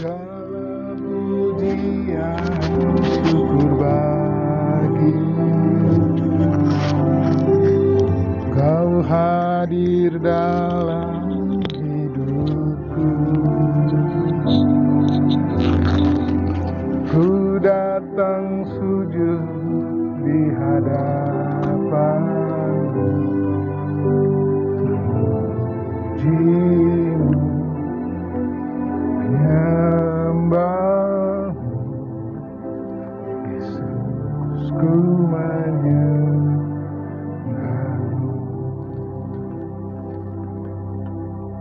Segala pujian syukur bagi Kau hadir dalam hidupku. Ku datang sujud di hadapan-Mu, pujimu, menyembah-Mu, Yesus, ku menyembah-Mu.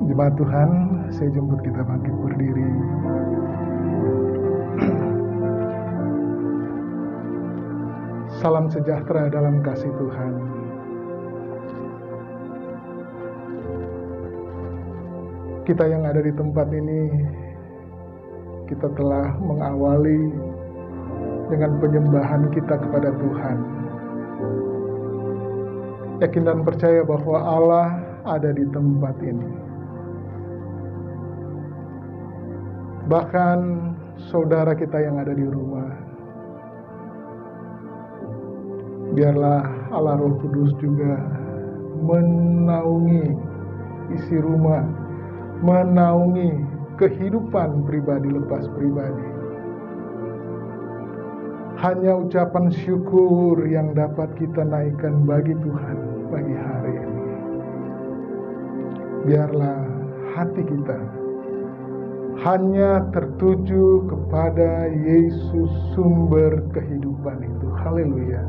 Jemaat Tuhan, saya jemput kita bangkit berdiri. Salam sejahtera dalam kasih Tuhan. Kita yang ada di tempat ini, kita telah mengawali dengan penyembahan kita kepada Tuhan. Yakin dan percaya bahwa Allah ada di tempat ini. Bahkan saudara kita yang ada di rumah, biarlah Allah Roh Kudus juga menaungi isi rumah, menaungi kehidupan pribadi lepas pribadi. Hanya ucapan syukur yang dapat kita naikkan bagi Tuhan pagi hari ini. Biarlah hati kita hanya tertuju kepada Yesus, sumber kehidupan itu. Haleluya.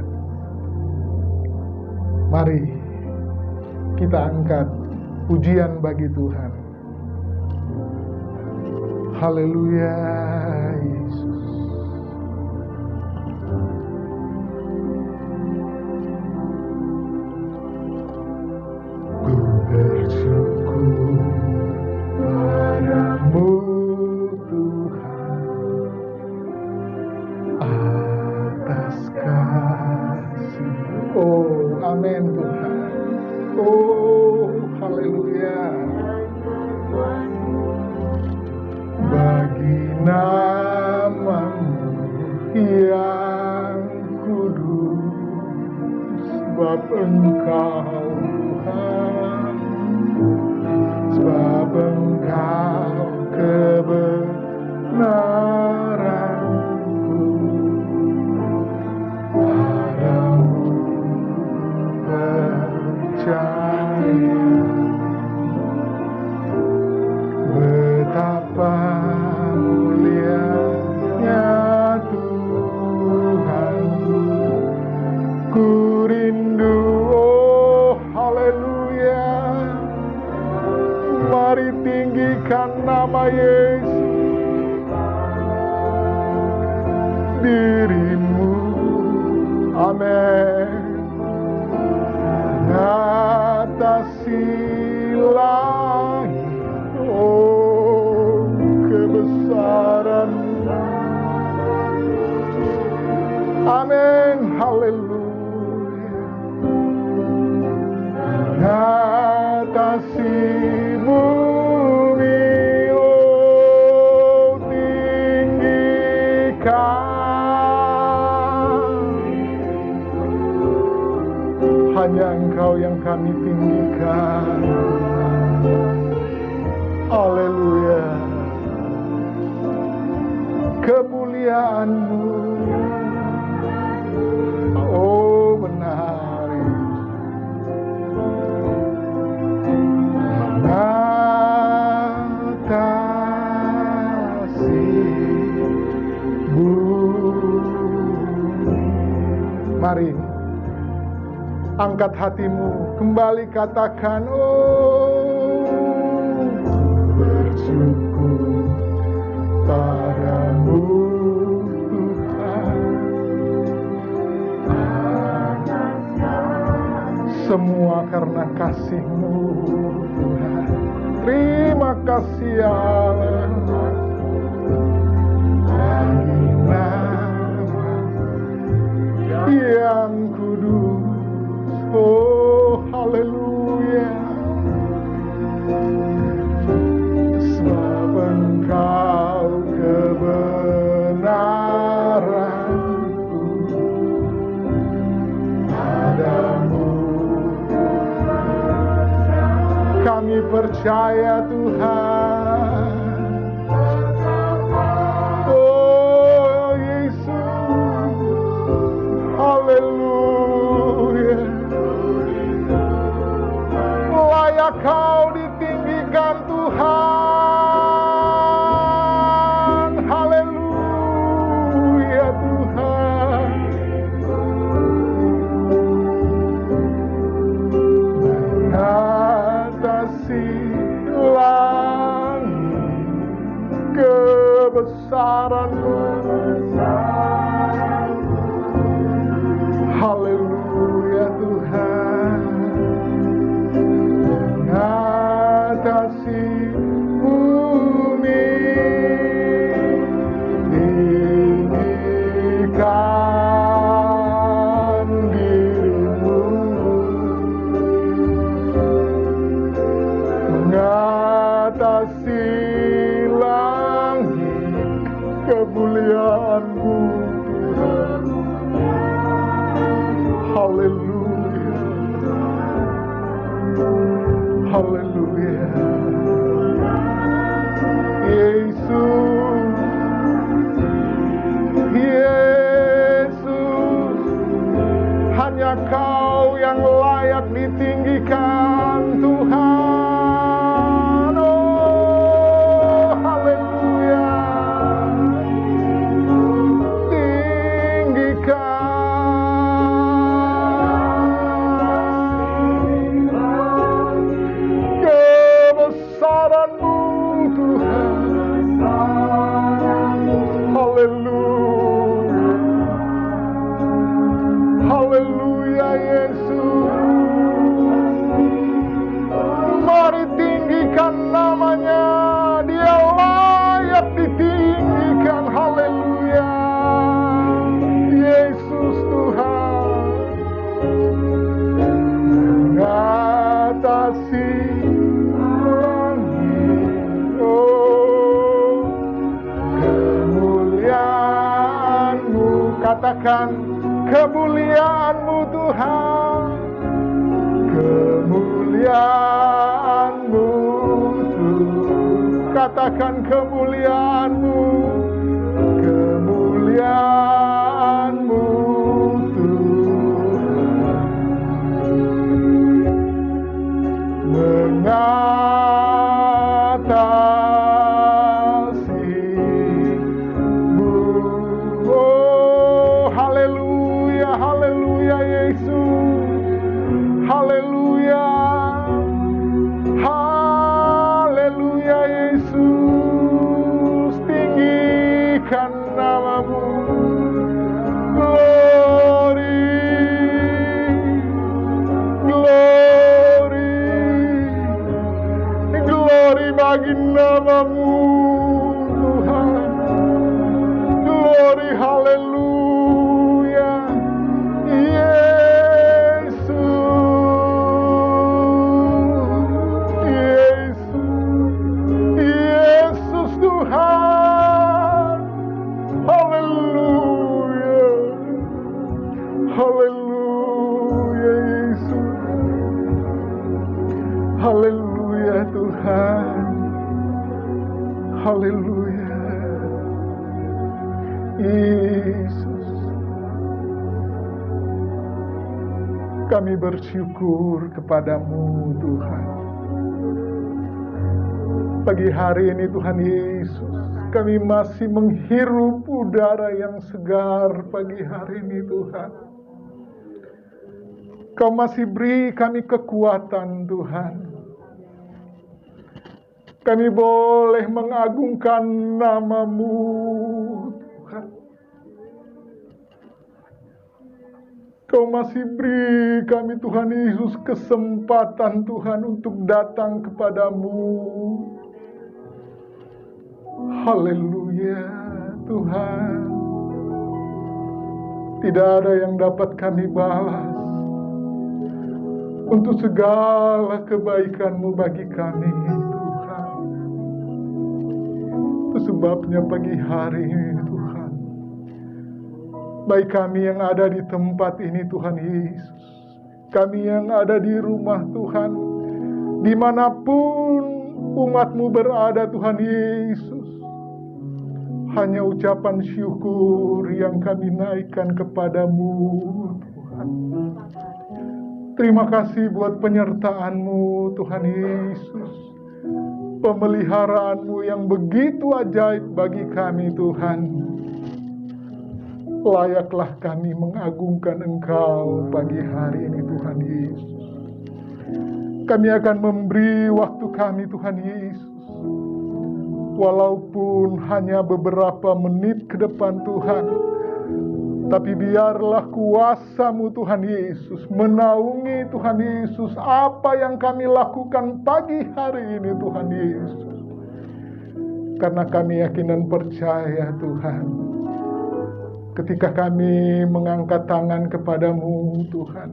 Mari kita angkat pujian bagi Tuhan. Haleluya, Yesus. Ku bersyukur padamu, Tuhan, atas kasih. Oh, amin Tuhan. Oh, haleluya. Bagi nama-Mu yang kudus, sebab Engkau Tuhan, sebab Engkau kebenaranku. Padamu percaya, betapa mulianya Tuhanku. Ku rindu, oh haleluya. Mari tinggikan nama Yesus, dirimu, amin. Mengatasi langit, oh kebesaran, amin, haleluya. Mengatasi bumi, oh tinggikan. Hanya Engkau yang kami tinggikan. Haleluya. Kemuliaan-Mu, oh benar. Mengatasi bumi. Mari angkat hatimu, kembali katakan, oh bersyukur padamu Tuhan, semua karena kasih-Mu Tuhan. Terima kasih ya Allah. Bagi nama yang kudus, oh haleluya. Sebab Engkau percaya Tuhan. Oh Yesus, haleluya. Layak Kau ditinggikan Tuhan. Haleluya Tuhan. Mengatasi langit kebesaran-Mu. Haleluya Tuhan. Mengatasi bumi, tinggikan diri-Mu. Mengatasi langit kemuliaan-Mu Tuhan. Haleluya. Haleluya. Yesus, Yesus, hanya Kau yang layak ditinggikan Tuhan. Oh, haleluya. Tinggikan kebesaran-Mu Tuhan. Haleluya. Haleluya Yesus. Mari tinggikan namanya. Dia layak ditinggikan. Haleluya. Yesus Tuhan. Mengatasi langit. Oh, kemuliaan-Mu. Katakan kemuliaan-Mu Tuhan. Kemuliaan-Mu Tuhan. Katakan kemuliaan-Mu. Kemuliaan-Mu Tuhan. Mengatasi bumi. Oh, haleluya, haleluya Yesus. Haleluya. Haleluya Yesus. Tinggikan nama-Mu. Glory. Glory. Glory bagi nama-Mu Tuhan. Glory, haleluya. Yesus. Yesus. Yesus Tuhan. Haleluya. Haleluya Yesus. Haleluya Tuhan. Haleluya. Yesus. Kami bersyukur kepada-Mu Tuhan. Pagi hari ini Tuhan Yesus, kami masih menghirup udara yang segar pagi hari ini Tuhan. Kau masih beri kami kekuatan Tuhan. Kami boleh mengagungkan nama-Mu Tuhan. Kau masih beri kami Tuhan Yesus kesempatan Tuhan untuk datang kepada-Mu. Haleluya Tuhan. Tidak ada yang dapat kami balas untuk segala kebaikan-Mu bagi kami Tuhan. Itu sebabnya pagi hari ini Tuhan, baik kami yang ada di tempat ini Tuhan Yesus, kami yang ada di rumah Tuhan, dimanapun umat-Mu berada Tuhan Yesus. Hanya ucapan syukur yang kami naikkan kepadamu Tuhan. Terima kasih buat penyertaan-Mu Tuhan Yesus. Pemeliharaanmu yang begitu ajaib bagi kami Tuhan. Layaklah kami mengagungkan Engkau pagi hari ini Tuhan Yesus. Kami akan memberi waktu kami Tuhan Yesus. Walaupun hanya beberapa menit ke depan Tuhan, tapi biarlah kuasa-Mu Tuhan Yesus menaungi Tuhan Yesus apa yang kami lakukan pagi hari ini Tuhan Yesus. Karena kami yakin dan percaya Tuhan, ketika kami mengangkat tangan kepadamu Tuhan,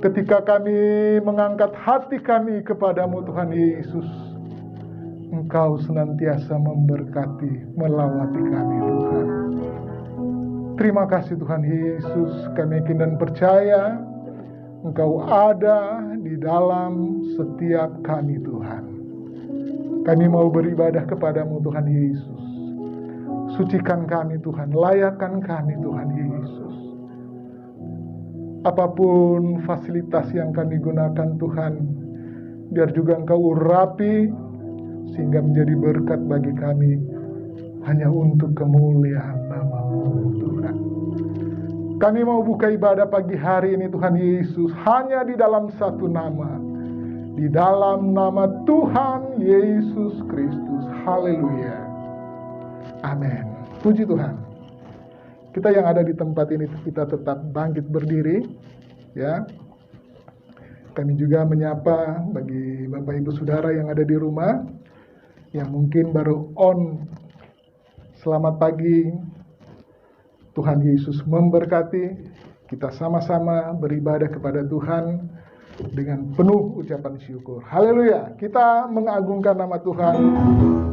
ketika kami mengangkat hati kami kepadamu Tuhan Yesus, Engkau senantiasa memberkati, melawati kami Tuhan. Terima kasih Tuhan Yesus, kami yakin dan percaya Engkau ada di dalam setiap kami Tuhan. Kami mau beribadah kepadamu Tuhan Yesus. Sucikan kami Tuhan, layakkan kami Tuhan Yesus. Apapun fasilitas yang kami gunakan Tuhan, biar juga Engkau urapi, sehingga menjadi berkat bagi kami, hanya untuk kemuliaan nama-Mu Tuhan. Kami mau buka ibadah pagi hari ini Tuhan Yesus, hanya di dalam satu nama, di dalam nama Tuhan Yesus Kristus. Haleluya. Amin. Puji Tuhan. Kita yang ada di tempat ini, kita tetap bangkit berdiri, ya. Kami juga menyapa bagi Bapak Ibu Saudara yang ada di rumah, yang mungkin baru on. Selamat pagi. Tuhan Yesus memberkati. Kita sama-sama beribadah kepada Tuhan dengan penuh ucapan syukur. Haleluya. Kita mengagungkan nama Tuhan,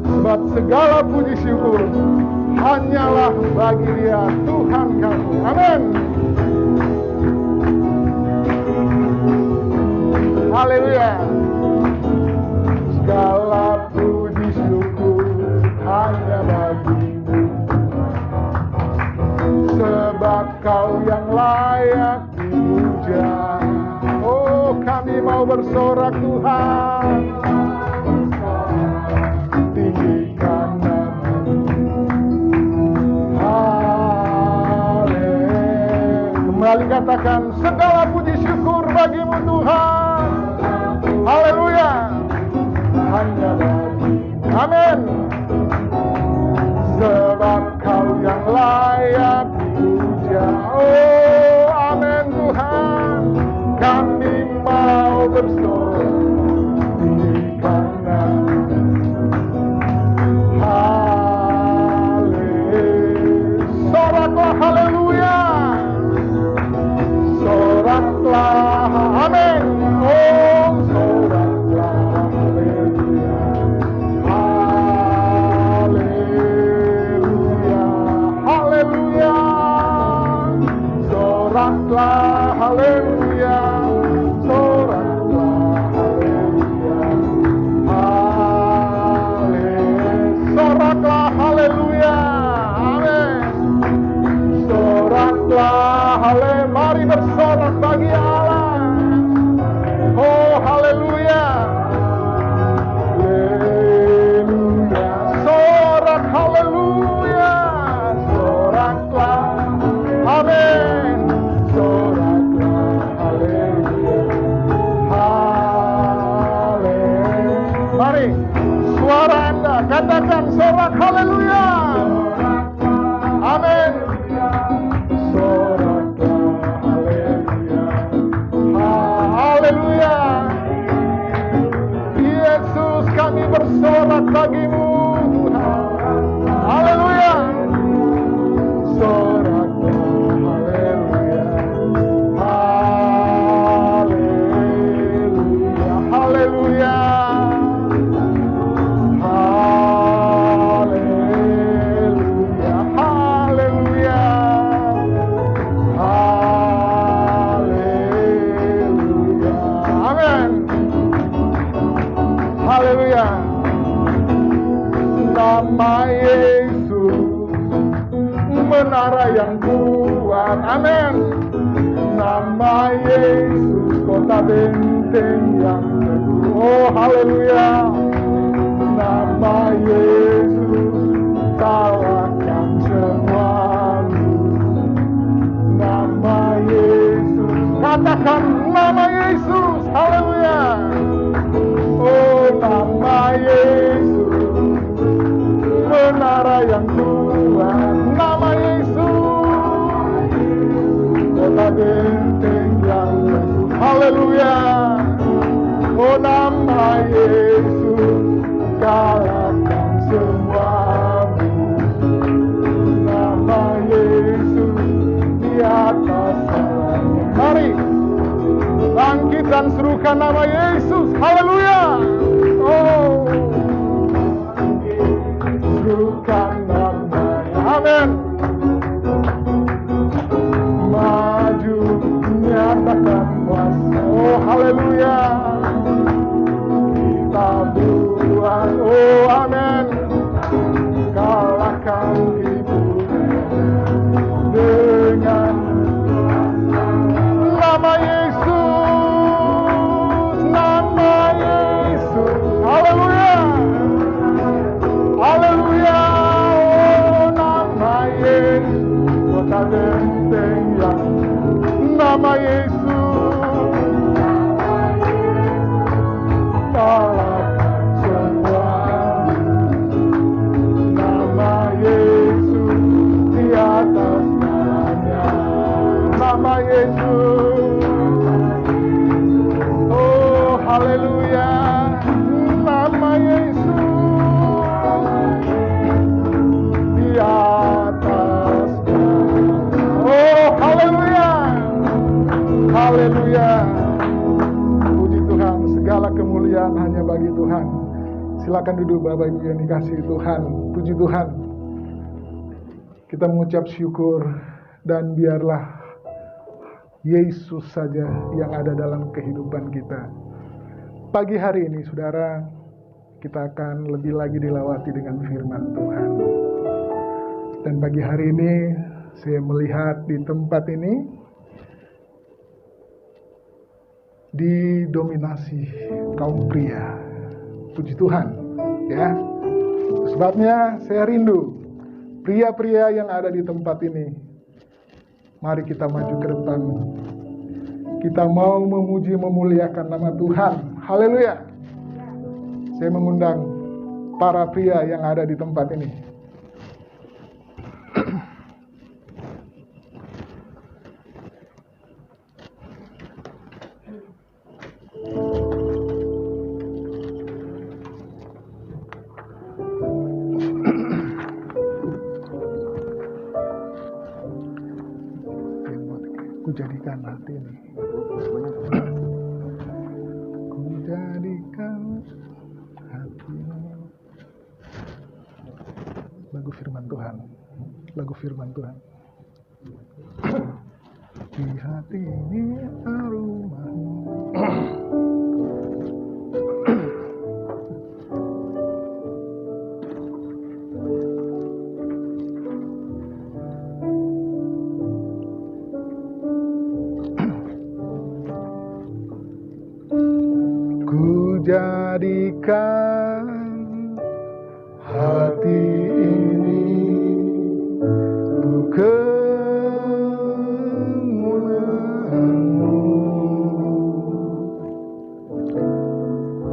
sebab segala puji syukur hanyalah bagi Dia, Tuhan kami. Amin. Haleluya. Segala puji syukur hanya bagi-Mu, sebab Kau yang layak dipuja. Oh, kami mau bersorak Tuhan, tinggikan nama-Mu. Haleluya. Kembali katakan, segala puji syukur bagi-Mu Tuhan. Haleluya. Hanya bagi-Mu. Amin. Sebab Kau yang layak dipuja. Oh, amin Tuhan. Kami mau bersorak, menara yang kuat. Amin. Nama Yesus, kota benteng yang teguh. Oh, haleluya. Nama Yesus, kalahkan semua musuh. Nama Yesus, katakan nama Yesus. Haleluya. Oh, nama Yesus, menara yang kuat. Nama Yesus, kota benteng yang teguh. Haleluya. Oh, nama Yesus, kalahkan semua musuh. Nama Yesus di atas segalanya. Mari bangkit dan serukan nama Yesus. Haleluya. Oh, serukan namanya. Amin. Maju nyatakan kuasa. Oh, haleluya. Kita buat, oh amin, kalahkan ibunya dengan nama Yesus, nama Yesus. Haleluya. Haleluya. Oh, nama Yesus, kota benteng yang nama Yesus. Kalahkan semua. Nama Yesus di atas namanya. Nama Yesus. Oh, haleluya. Nama Yesus di atas namanya. Oh, haleluya. Haleluya. Puji Tuhan, segala kemuliaan hanya bagi Tuhan. Silakan duduk Bapak Ibu yang dikasihi Tuhan. Puji Tuhan. Kita mengucap syukur dan biarlah Yesus saja yang ada dalam kehidupan kita. Pagi hari ini saudara, kita akan lebih lagi dilawati dengan firman Tuhan. Dan pagi hari ini saya melihat di tempat ini didominasi kaum pria. Puji Tuhan, ya. Sebabnya saya rindu pria-pria yang ada di tempat ini. Mari kita maju ke depan. Kita mau memuji memuliakan nama Tuhan. Haleluya. Saya mengundang para pria yang ada di tempat ini. Ku jadikan hati ini. Ku jadikan hati ini. Lagu firman Tuhan. Lagu firman Tuhan. Di hati ini aroma-Mu. Jadikan hati ini untuk kemuliaan-Mu.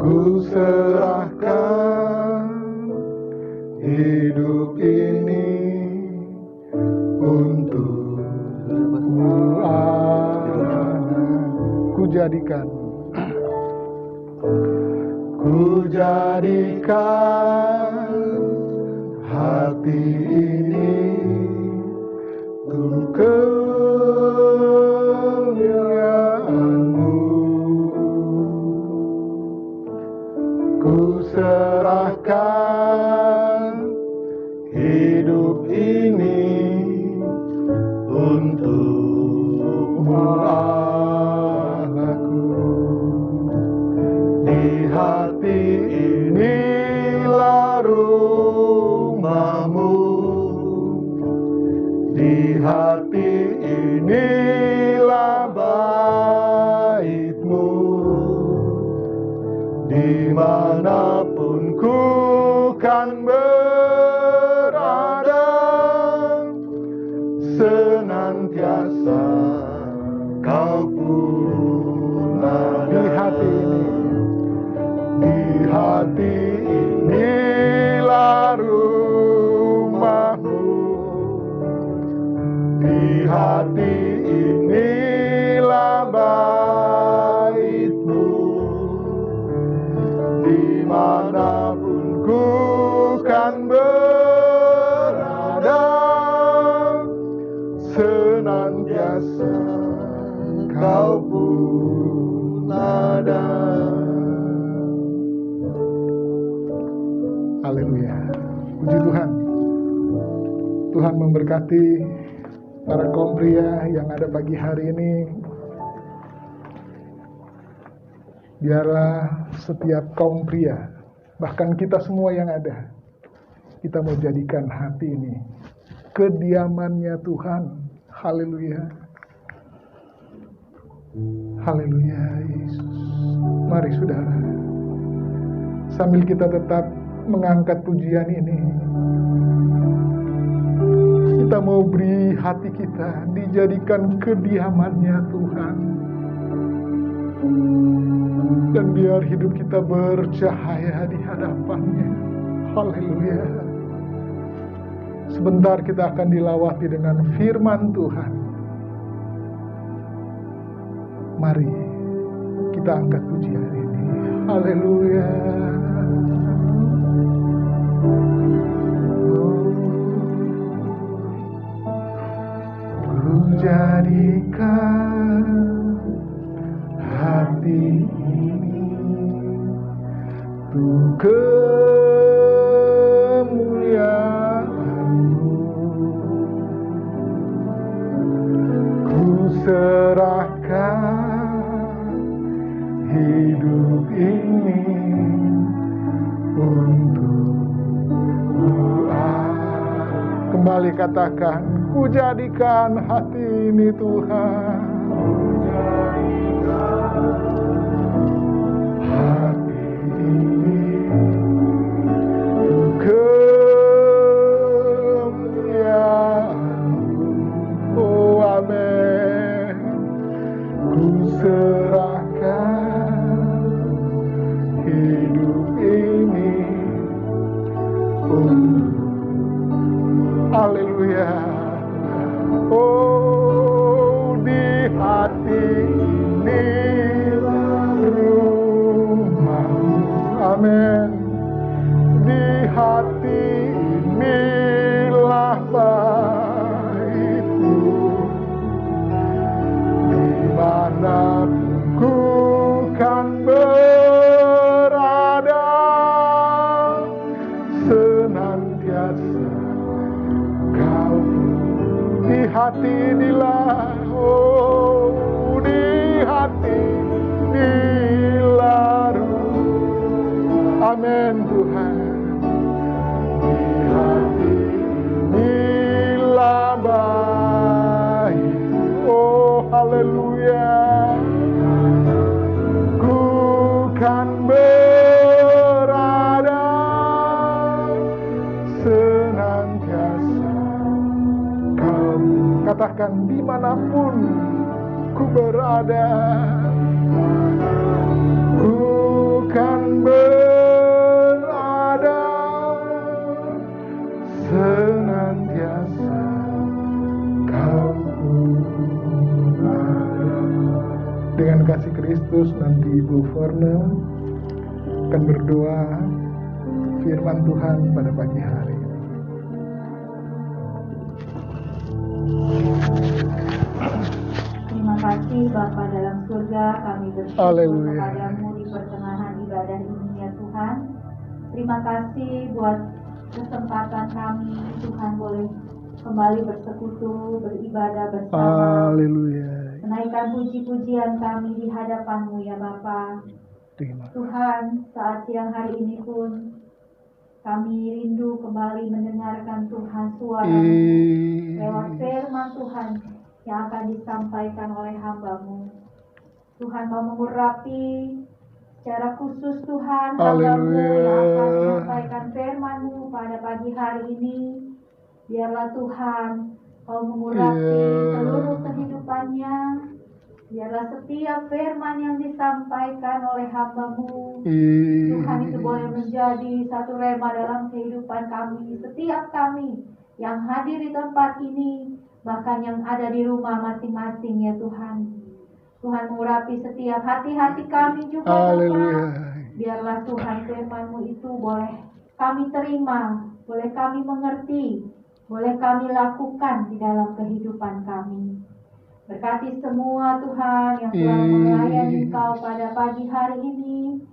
Ku serahkan hidup ini untuk-Mu, ku jadikan. Ku jadikan hati ini untuk kemuliaan-Mu. Ku serahkan hidup ini untuk-Mu, Allahku. Di hati inilah rumah-Mu, Di hati inilah bait-Mu, dimanapun ku kan berada, senantiasa Kau pun ada. Di hati inilah rumah-Mu, di hati inilah bait-Mu, dimanapun ku kan berada, senantiasa Kau pun ada. Haleluya. Puji Tuhan. Tuhan memberkati para kaum pria yang ada pagi hari ini. Biarlah setiap kaum pria, bahkan kita semua yang ada, kita mau jadikan hati ini kediamannya Tuhan. Haleluya. Haleluya Yesus. Mari saudara, sambil kita tetap mengangkat pujian ini, kita mau beri hati kita dijadikan kediamannya Tuhan. Dan biar hidup kita bercahaya di hadapannya. Haleluya. Sebentar kita akan dilawati dengan firman Tuhan. Mari kita angkat pujian ini. Haleluya. Ku jadikan hati ini untuk kemuliaan-Mu. Ku serahkan hidup ini untuk-Mu. Kembali katakan, ku jadikan hati ini Tuhan. Hati ini kemuliaan-Mu. Oh amin. Ku serahkan hidup ini untuk. Haleluya. Oh, di hati ini rumah-Mu. Amin. Di hati inilah bait-Mu, dimanapun ku kan berada, senantiasa Kau. Di hati inilah, oh, di hati inilah rumah. Amin Tuhan. Di hati inilah bait. Oh haleluya. Ku kan berada, senantiasa Kau. Katakan, dimanapun ku berada, ku kan berada, senantiasa Kau ada. Dengan kasih Kristus, nanti Ibu Forne akan berdoa firman Tuhan pada pagi hari. Terima kasih Bapa dalam surga, kami bersyukur kepadamu di pertengahan ibadah ini ya Tuhan. Terima kasih buat kesempatan kami Tuhan boleh kembali bersekutu, beribadah bersama. Haleluya. Menaikkan puji-pujian kami di hadapan-Mu ya Bapa. Tuhan, saat siang hari ini pun kami rindu kembali mendengarkan Tuhan suara-Mu lewat firman Tuhan yang akan disampaikan oleh hamba-Mu. Tuhan mau mengurapi secara khusus Tuhan hamba-Mu yang akan menyampaikan firman-Mu pada pagi hari ini. Biarlah Tuhan mau mengurapi seluruh kehidupannya. Biarlah setiap firman yang disampaikan oleh hamba-Mu, Tuhan itu boleh menjadi satu rema dalam kehidupan kami, setiap kami yang hadir di tempat ini, bahkan yang ada di rumah masing-masing ya Tuhan. Tuhan mengurapi setiap hati-hati kami juga Bapa. Biarlah Tuhan firman-Mu itu boleh kami terima, boleh kami mengerti, boleh kami lakukan di dalam kehidupan kami. Berkati semua Tuhan yang telah melayani Engkau pada pagi hari ini.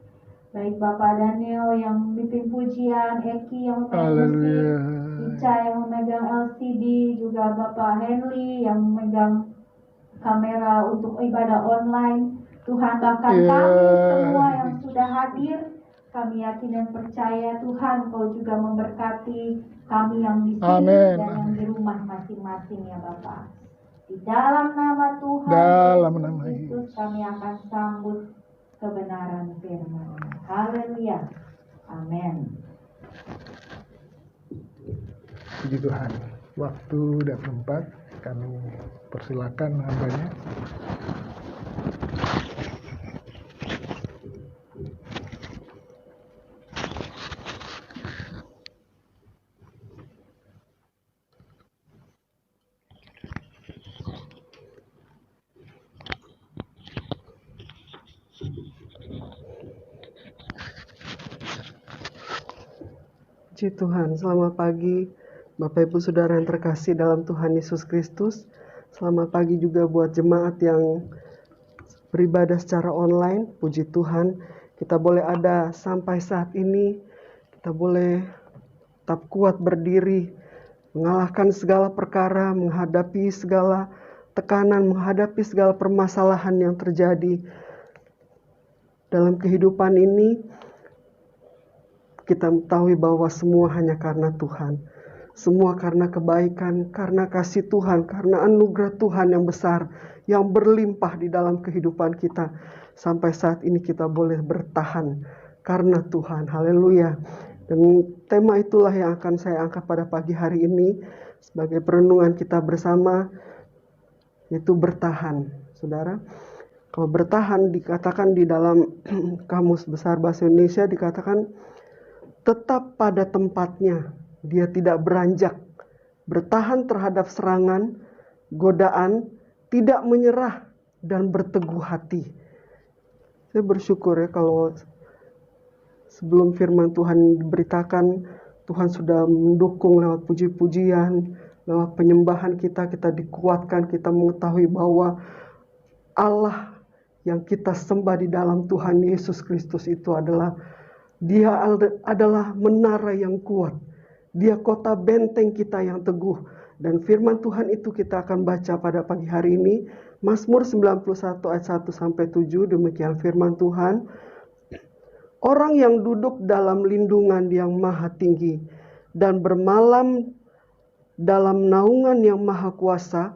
Baik Bapak Daniel yang memimpin pujian, Eki yang memegang musik, Ica yang memegang LCD, juga Bapak Henry yang memegang kamera untuk ibadah online. Tuhan, bahkan kami semua yang sudah hadir, kami yakin dan percaya Tuhan Kau juga memberkati kami yang di sini dan yang di rumah masing-masing ya Bapak. Di dalam nama Tuhan Yesus Kristus kami akan sambut kebenaran firman. Haleluya. Amin. Puji Tuhan. Waktu dan tempat kami persilakan hambanya. Puji Tuhan, selamat pagi Bapak Ibu Saudara yang terkasih dalam Tuhan Yesus Kristus. Selamat pagi juga buat jemaat yang beribadah secara online. Puji Tuhan, kita boleh ada sampai saat ini. Kita boleh tetap kuat berdiri, mengalahkan segala perkara, menghadapi segala tekanan, menghadapi segala permasalahan yang terjadi dalam kehidupan ini. Kita mengetahui bahwa semua hanya karena Tuhan. Semua karena kebaikan, karena kasih Tuhan, karena anugerah Tuhan yang besar, yang berlimpah di dalam kehidupan kita. Sampai saat ini kita boleh bertahan karena Tuhan. Haleluya. Dan tema itulah yang akan saya angkat pada pagi hari ini sebagai perenungan kita bersama, yaitu bertahan. Saudara, kalau bertahan dikatakan di dalam Kamus Besar Bahasa Indonesia dikatakan tetap pada tempatnya, dia tidak beranjak, bertahan terhadap serangan, godaan, tidak menyerah, dan berteguh hati. Saya bersyukur ya kalau sebelum firman Tuhan diberitakan, Tuhan sudah mendukung lewat puji-pujian, lewat penyembahan kita dikuatkan, kita mengetahui bahwa Allah yang kita sembah di dalam Tuhan Yesus Kristus itu adalah Dia adalah menara yang kuat. Dia kota benteng kita yang teguh. Dan firman Tuhan itu kita akan baca pada pagi hari ini. Mazmur 91 ayat 1-7. Demikian firman Tuhan. Orang yang duduk dalam lindungan yang maha tinggi dan bermalam dalam naungan yang maha kuasa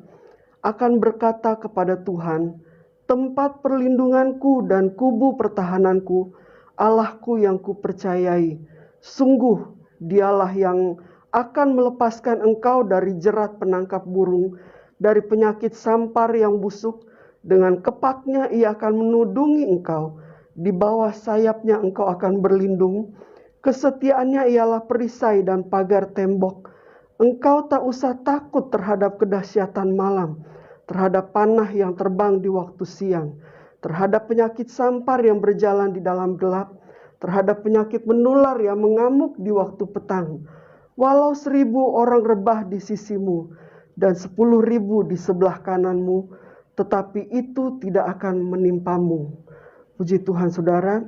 akan berkata kepada Tuhan, tempat perlindunganku dan kubu pertahananku, Allahku yang kupercayai, sungguh dialah yang akan melepaskan engkau dari jerat penangkap burung, dari penyakit sampar yang busuk. Dengan kepaknya ia akan menudungi engkau, di bawah sayapnya engkau akan berlindung. Kesetiaannya ialah perisai dan pagar tembok. Engkau tak usah takut terhadap kedahsyatan malam, terhadap panah yang terbang di waktu siang, terhadap penyakit sampar yang berjalan di dalam gelap, terhadap penyakit menular yang mengamuk di waktu petang. Walau 1000 orang rebah di sisimu dan 10.000 di sebelah kananmu, tetapi itu tidak akan menimpamu. Puji Tuhan saudara.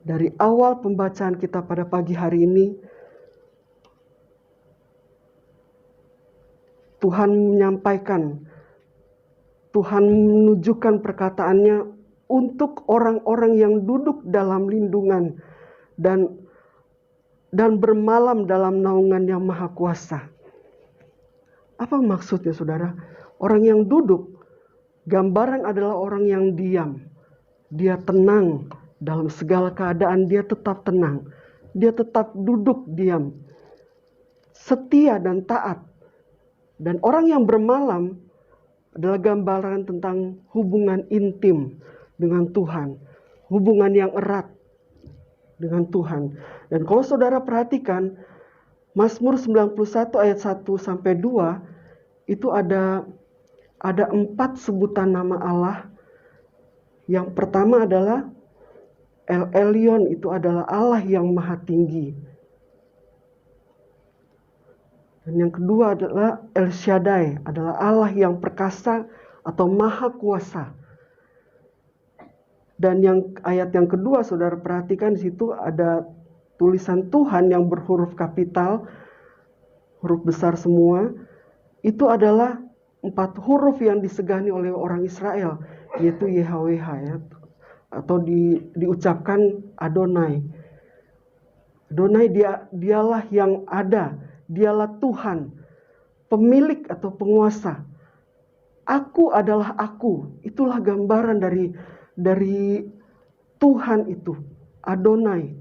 Dari awal pembacaan kita pada pagi hari ini, Tuhan menyampaikan, Tuhan menunjukkan perkataannya untuk orang-orang yang duduk dalam lindungan dan bermalam dalam naungan yang maha kuasa. Apa maksudnya saudara? Orang yang duduk, gambaran adalah orang yang diam. Dia tenang dalam segala keadaan, dia tetap tenang. Dia tetap duduk diam. Setia dan taat. Dan orang yang bermalam adalah gambaran tentang hubungan intim dengan Tuhan. Hubungan yang erat dengan Tuhan. Dan kalau saudara perhatikan, Mazmur 91 ayat 1 sampai 2 itu ada 4 sebutan nama Allah. Yang pertama adalah El Elyon, itu adalah Allah yang maha tinggi. Dan yang kedua adalah El Shaddai, adalah Allah yang perkasa atau maha kuasa. Dan ayat yang kedua, saudara perhatikan di situ ada tulisan Tuhan yang berhuruf kapital, huruf besar semua. Itu adalah 4 huruf yang disegani oleh orang Israel, yaitu YHWH, ya, atau diucapkan Adonai. Adonai dialah yang ada, dialah Tuhan, pemilik atau penguasa. Aku adalah aku, itulah gambaran dari Tuhan itu, Adonai.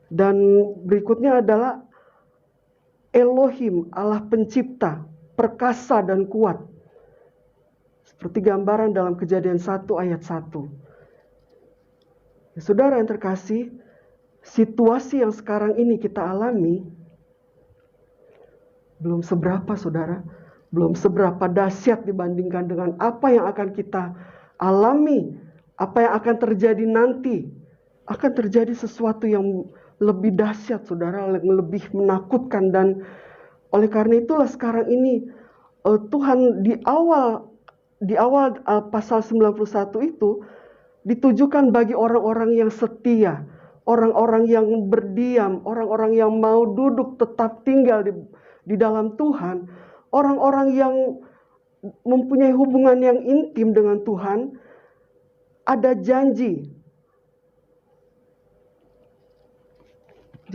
Dan berikutnya adalah Elohim, Allah pencipta, perkasa dan kuat. Seperti gambaran dalam Kejadian 1 ayat 1. Ya, saudara yang terkasih, situasi yang sekarang ini kita alami belum seberapa, saudara. Belum seberapa dahsyat dibandingkan dengan apa yang akan kita alami, apa yang akan terjadi nanti. Akan terjadi sesuatu yang lebih dahsyat, saudara, yang lebih menakutkan. Dan oleh karena itulah sekarang ini Tuhan di awal pasal 91 itu ditujukan bagi orang-orang yang setia, orang-orang yang berdiam, orang-orang yang mau duduk tetap tinggal di dalam Tuhan, orang-orang yang mempunyai hubungan yang intim dengan Tuhan. Ada janji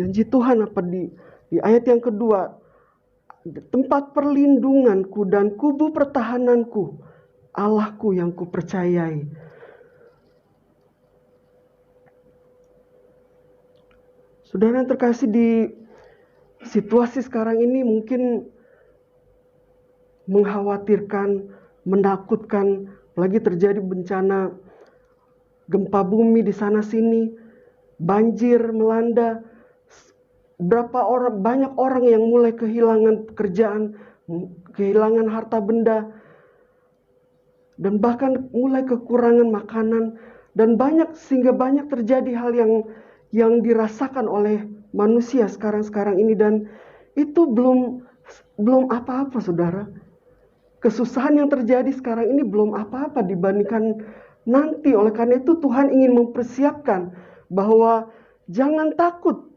Tuhan apa di ayat yang kedua, tempat perlindunganku dan kubu pertahananku, Allahku yang kupercayai. Saudara yang terkasih, di situasi sekarang ini mungkin mengkhawatirkan, menakutkan, lagi terjadi bencana gempa bumi di sana sini, banjir melanda. Banyak orang yang mulai kehilangan pekerjaan, kehilangan harta benda, dan bahkan mulai kekurangan makanan, dan sehingga banyak terjadi hal yang dirasakan oleh manusia sekarang ini. Dan itu belum apa-apa, saudara. Kesusahan yang terjadi sekarang ini belum apa-apa dibandingkan nanti. Oleh karena itu Tuhan ingin mempersiapkan bahwa jangan takut,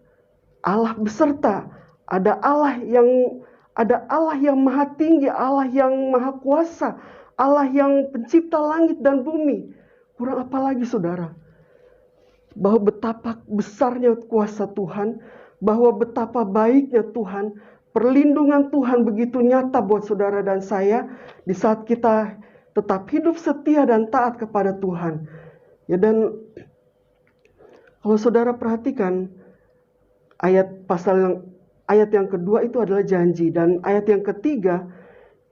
Allah beserta. Ada Allah yang maha tinggi, Allah yang maha kuasa, Allah yang pencipta langit dan bumi. Kurang apa lagi, saudara? Bahwa betapa besarnya kuasa Tuhan, bahwa betapa baiknya Tuhan, perlindungan Tuhan begitu nyata buat saudara dan saya di saat kita tetap hidup setia dan taat kepada Tuhan. Ya, dan kalau saudara perhatikan ayat yang kedua itu adalah janji, dan ayat yang ketiga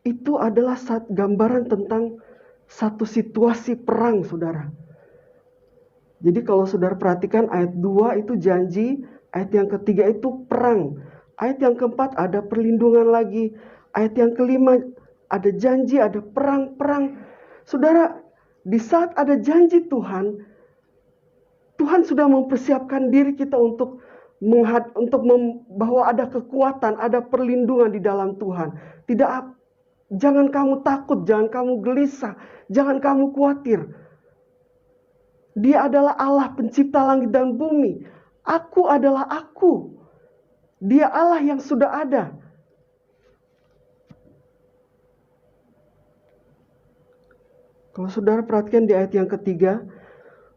itu adalah gambaran tentang satu situasi perang, saudara. Jadi kalau saudara perhatikan, ayat 2 itu janji, ayat yang ketiga itu perang, ayat yang keempat ada perlindungan lagi, ayat yang kelima ada janji, ada perang. Saudara, di saat ada janji Tuhan sudah mempersiapkan diri kita untuk bahwa ada kekuatan, ada perlindungan di dalam Tuhan. Jangan kamu takut, jangan kamu gelisah, jangan kamu khawatir. Dia adalah Allah pencipta langit dan bumi. Aku adalah aku. Dia Allah yang sudah ada. Kalau saudara perhatikan di ayat yang ketiga,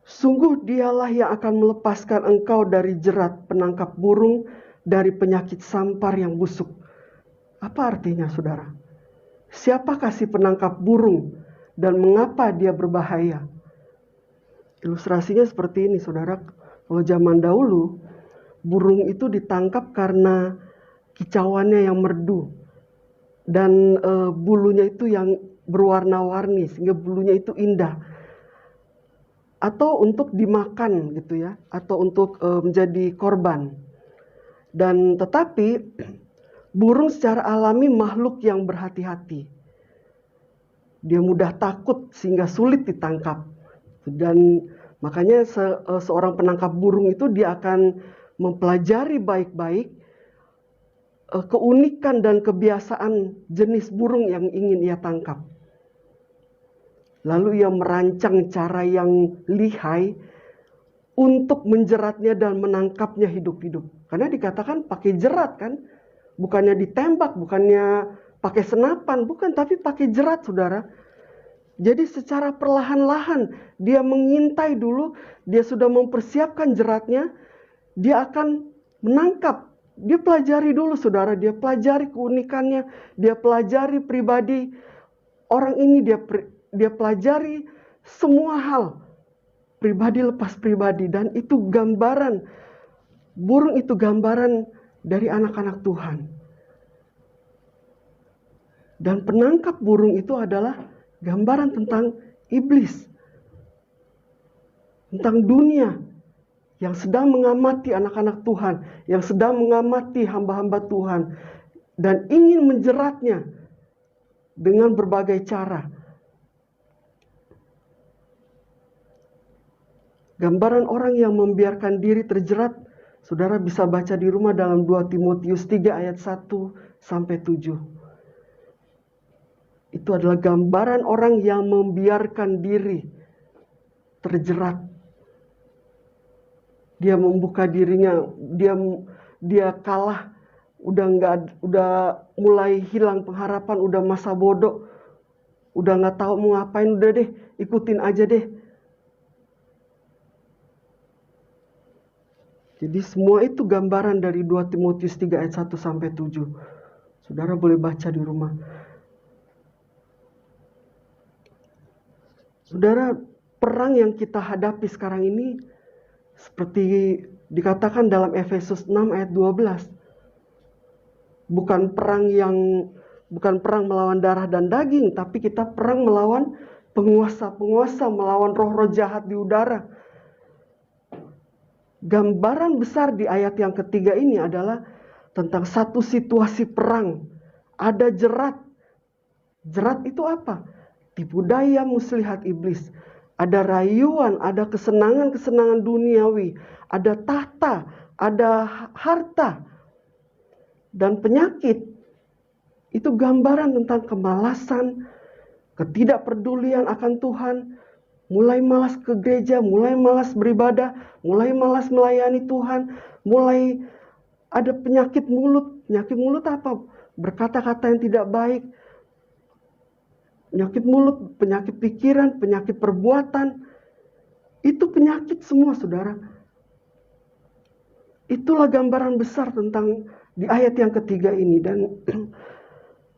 sungguh dialah yang akan melepaskan engkau dari jerat penangkap burung, dari penyakit sampar yang busuk. Apa artinya, saudara? Siapakah si penangkap burung dan mengapa dia berbahaya? Ilustrasinya seperti ini, saudara. Kalau zaman dahulu, burung itu ditangkap karena kicauannya yang merdu dan bulunya itu yang berwarna-warni sehingga bulunya itu indah, atau untuk dimakan gitu ya, atau untuk menjadi korban. Dan tetapi burung secara alami makhluk yang berhati-hati. Dia mudah takut sehingga sulit ditangkap. Dan makanya seorang penangkap burung itu dia akan mempelajari baik-baik keunikan dan kebiasaan jenis burung yang ingin ia tangkap. Lalu ia merancang cara yang lihai untuk menjeratnya dan menangkapnya hidup-hidup. Karena dikatakan pakai jerat kan. Bukannya ditembak, bukannya pakai senapan, bukan, tapi pakai jerat, saudara. Jadi secara perlahan-lahan dia mengintai dulu, dia sudah mempersiapkan jeratnya, dia akan menangkap. Dia pelajari dulu, saudara, dia pelajari keunikannya, dia pelajari pribadi orang ini, dia pelajari semua hal, pribadi lepas pribadi, dan itu gambaran, burung itu gambaran dari anak-anak Tuhan. Dan penangkap burung itu adalah gambaran tentang iblis, tentang dunia yang sedang mengamati anak-anak Tuhan, yang sedang mengamati hamba-hamba Tuhan, dan ingin menjeratnya dengan berbagai cara. Gambaran orang yang membiarkan diri terjerat, saudara bisa baca di rumah dalam 2 Timotius 3 ayat 1-7. Itu adalah gambaran orang yang membiarkan diri terjerat. Dia membuka dirinya, dia kalah, udah mulai hilang pengharapan, udah masa bodoh, udah nggak tahu mau ngapain, udah deh ikutin aja deh. Jadi semua itu gambaran dari 2 Timotius 3 ayat 1-7. Saudara boleh baca di rumah. Saudara, perang yang kita hadapi sekarang ini seperti dikatakan dalam Efesus 6 ayat 12. Bukan perang melawan darah dan daging, tapi kita perang melawan penguasa-penguasa, melawan roh-roh jahat di udara. Gambaran besar di ayat yang ketiga ini adalah tentang satu situasi perang. Ada jerat. Jerat itu apa? Tipu daya muslihat iblis. Ada rayuan, ada kesenangan-kesenangan duniawi. Ada tahta, ada harta. Dan penyakit. Itu gambaran tentang kemalasan, ketidakpedulian akan Tuhan. Mulai malas ke gereja, mulai malas beribadah, mulai malas melayani Tuhan, mulai ada penyakit mulut. Penyakit mulut apa? Berkata-kata yang tidak baik. Penyakit mulut, penyakit pikiran, penyakit perbuatan. Itu penyakit semua, saudara. Itulah gambaran besar tentang di ayat yang ketiga ini.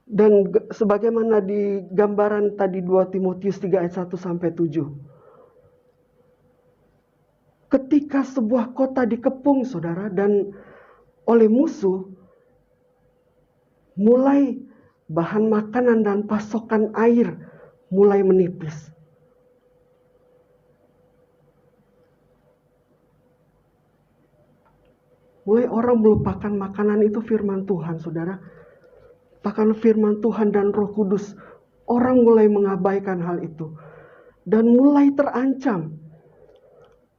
Dan sebagaimana di gambaran tadi 2 Timotius 3 ayat 1-7. Ketika sebuah kota dikepung, saudara, dan oleh musuh, mulai bahan makanan dan pasokan air mulai menipis. Mulai orang melupakan makanan itu firman Tuhan, saudara. Bahkan firman Tuhan dan Roh Kudus, orang mulai mengabaikan hal itu. Dan mulai terancam.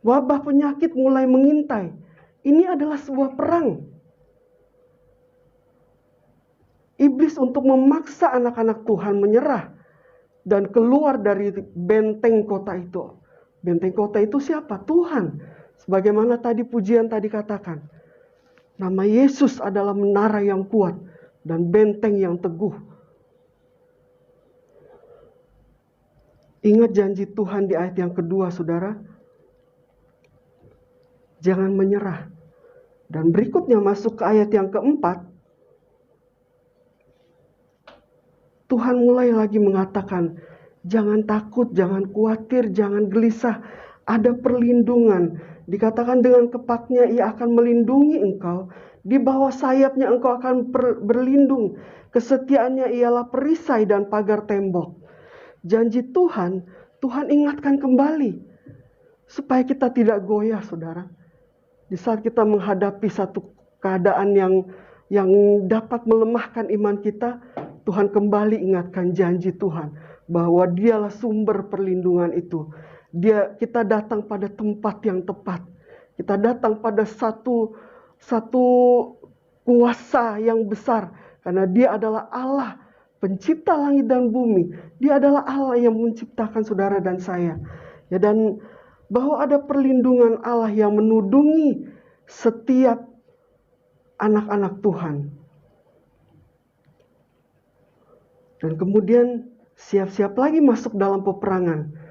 Wabah penyakit mulai mengintai. Ini adalah sebuah perang. Iblis untuk memaksa anak-anak Tuhan menyerah. Dan keluar dari benteng kota itu. Benteng kota itu siapa? Tuhan. Sebagaimana tadi pujian tadi katakan. Nama Yesus adalah menara yang kuat. Dan benteng yang teguh. Ingat janji Tuhan di ayat yang kedua, saudara. Jangan menyerah. Dan berikutnya masuk ke ayat yang keempat. Tuhan mulai lagi mengatakan, jangan takut, jangan khawatir, jangan gelisah. Ada perlindungan. Dikatakan dengan kepaknya ia akan melindungi engkau. Di bawah sayapnya engkau akan berlindung. Kesetiaannya ialah perisai dan pagar tembok. Janji Tuhan, Tuhan ingatkan kembali. Supaya kita tidak goyah, saudara. Di saat kita menghadapi satu keadaan yang dapat melemahkan iman kita, Tuhan kembali ingatkan janji Tuhan bahwa dialah sumber perlindungan itu. Kita datang pada tempat yang tepat. Kita datang pada satu kuasa yang besar. Karena dia adalah Allah pencipta langit dan bumi. Dia adalah Allah yang menciptakan saudara dan saya. Ya, dan bahwa ada perlindungan Allah yang menudungi setiap anak-anak Tuhan. Dan kemudian siap-siap lagi masuk dalam peperangan.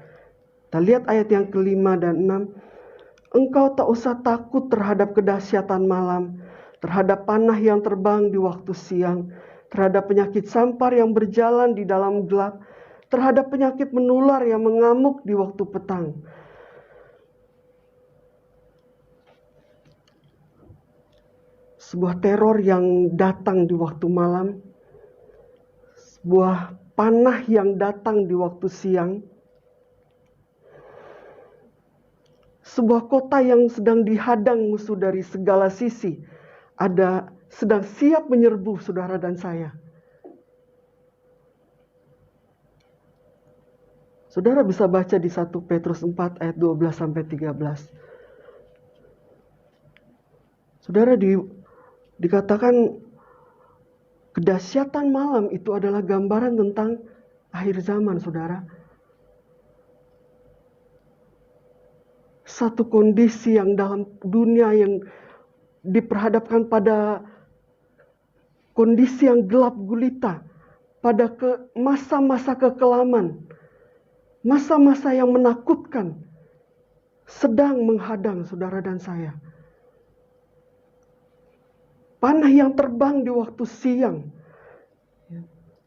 Kita lihat ayat yang ke-5 dan 6. Engkau tak usah takut terhadap kedahsyatan malam, terhadap panah yang terbang di waktu siang, terhadap penyakit sampar yang berjalan di dalam gelap, terhadap penyakit menular yang mengamuk di waktu petang. Sebuah teror yang datang di waktu malam, sebuah panah yang datang di waktu siang, sebuah kota yang sedang dihadang musuh dari segala sisi, sedang siap menyerbu saudara dan saya. Saudara bisa baca di 1 Petrus 4 ayat 12-13. Saudara, dikatakan kedahsyatan malam itu adalah gambaran tentang akhir zaman, saudara. Satu kondisi yang dalam dunia yang diperhadapkan pada kondisi yang gelap gulita, pada masa-masa kekelaman, masa-masa yang menakutkan, sedang menghadang saudara dan saya. Panah yang terbang di waktu siang.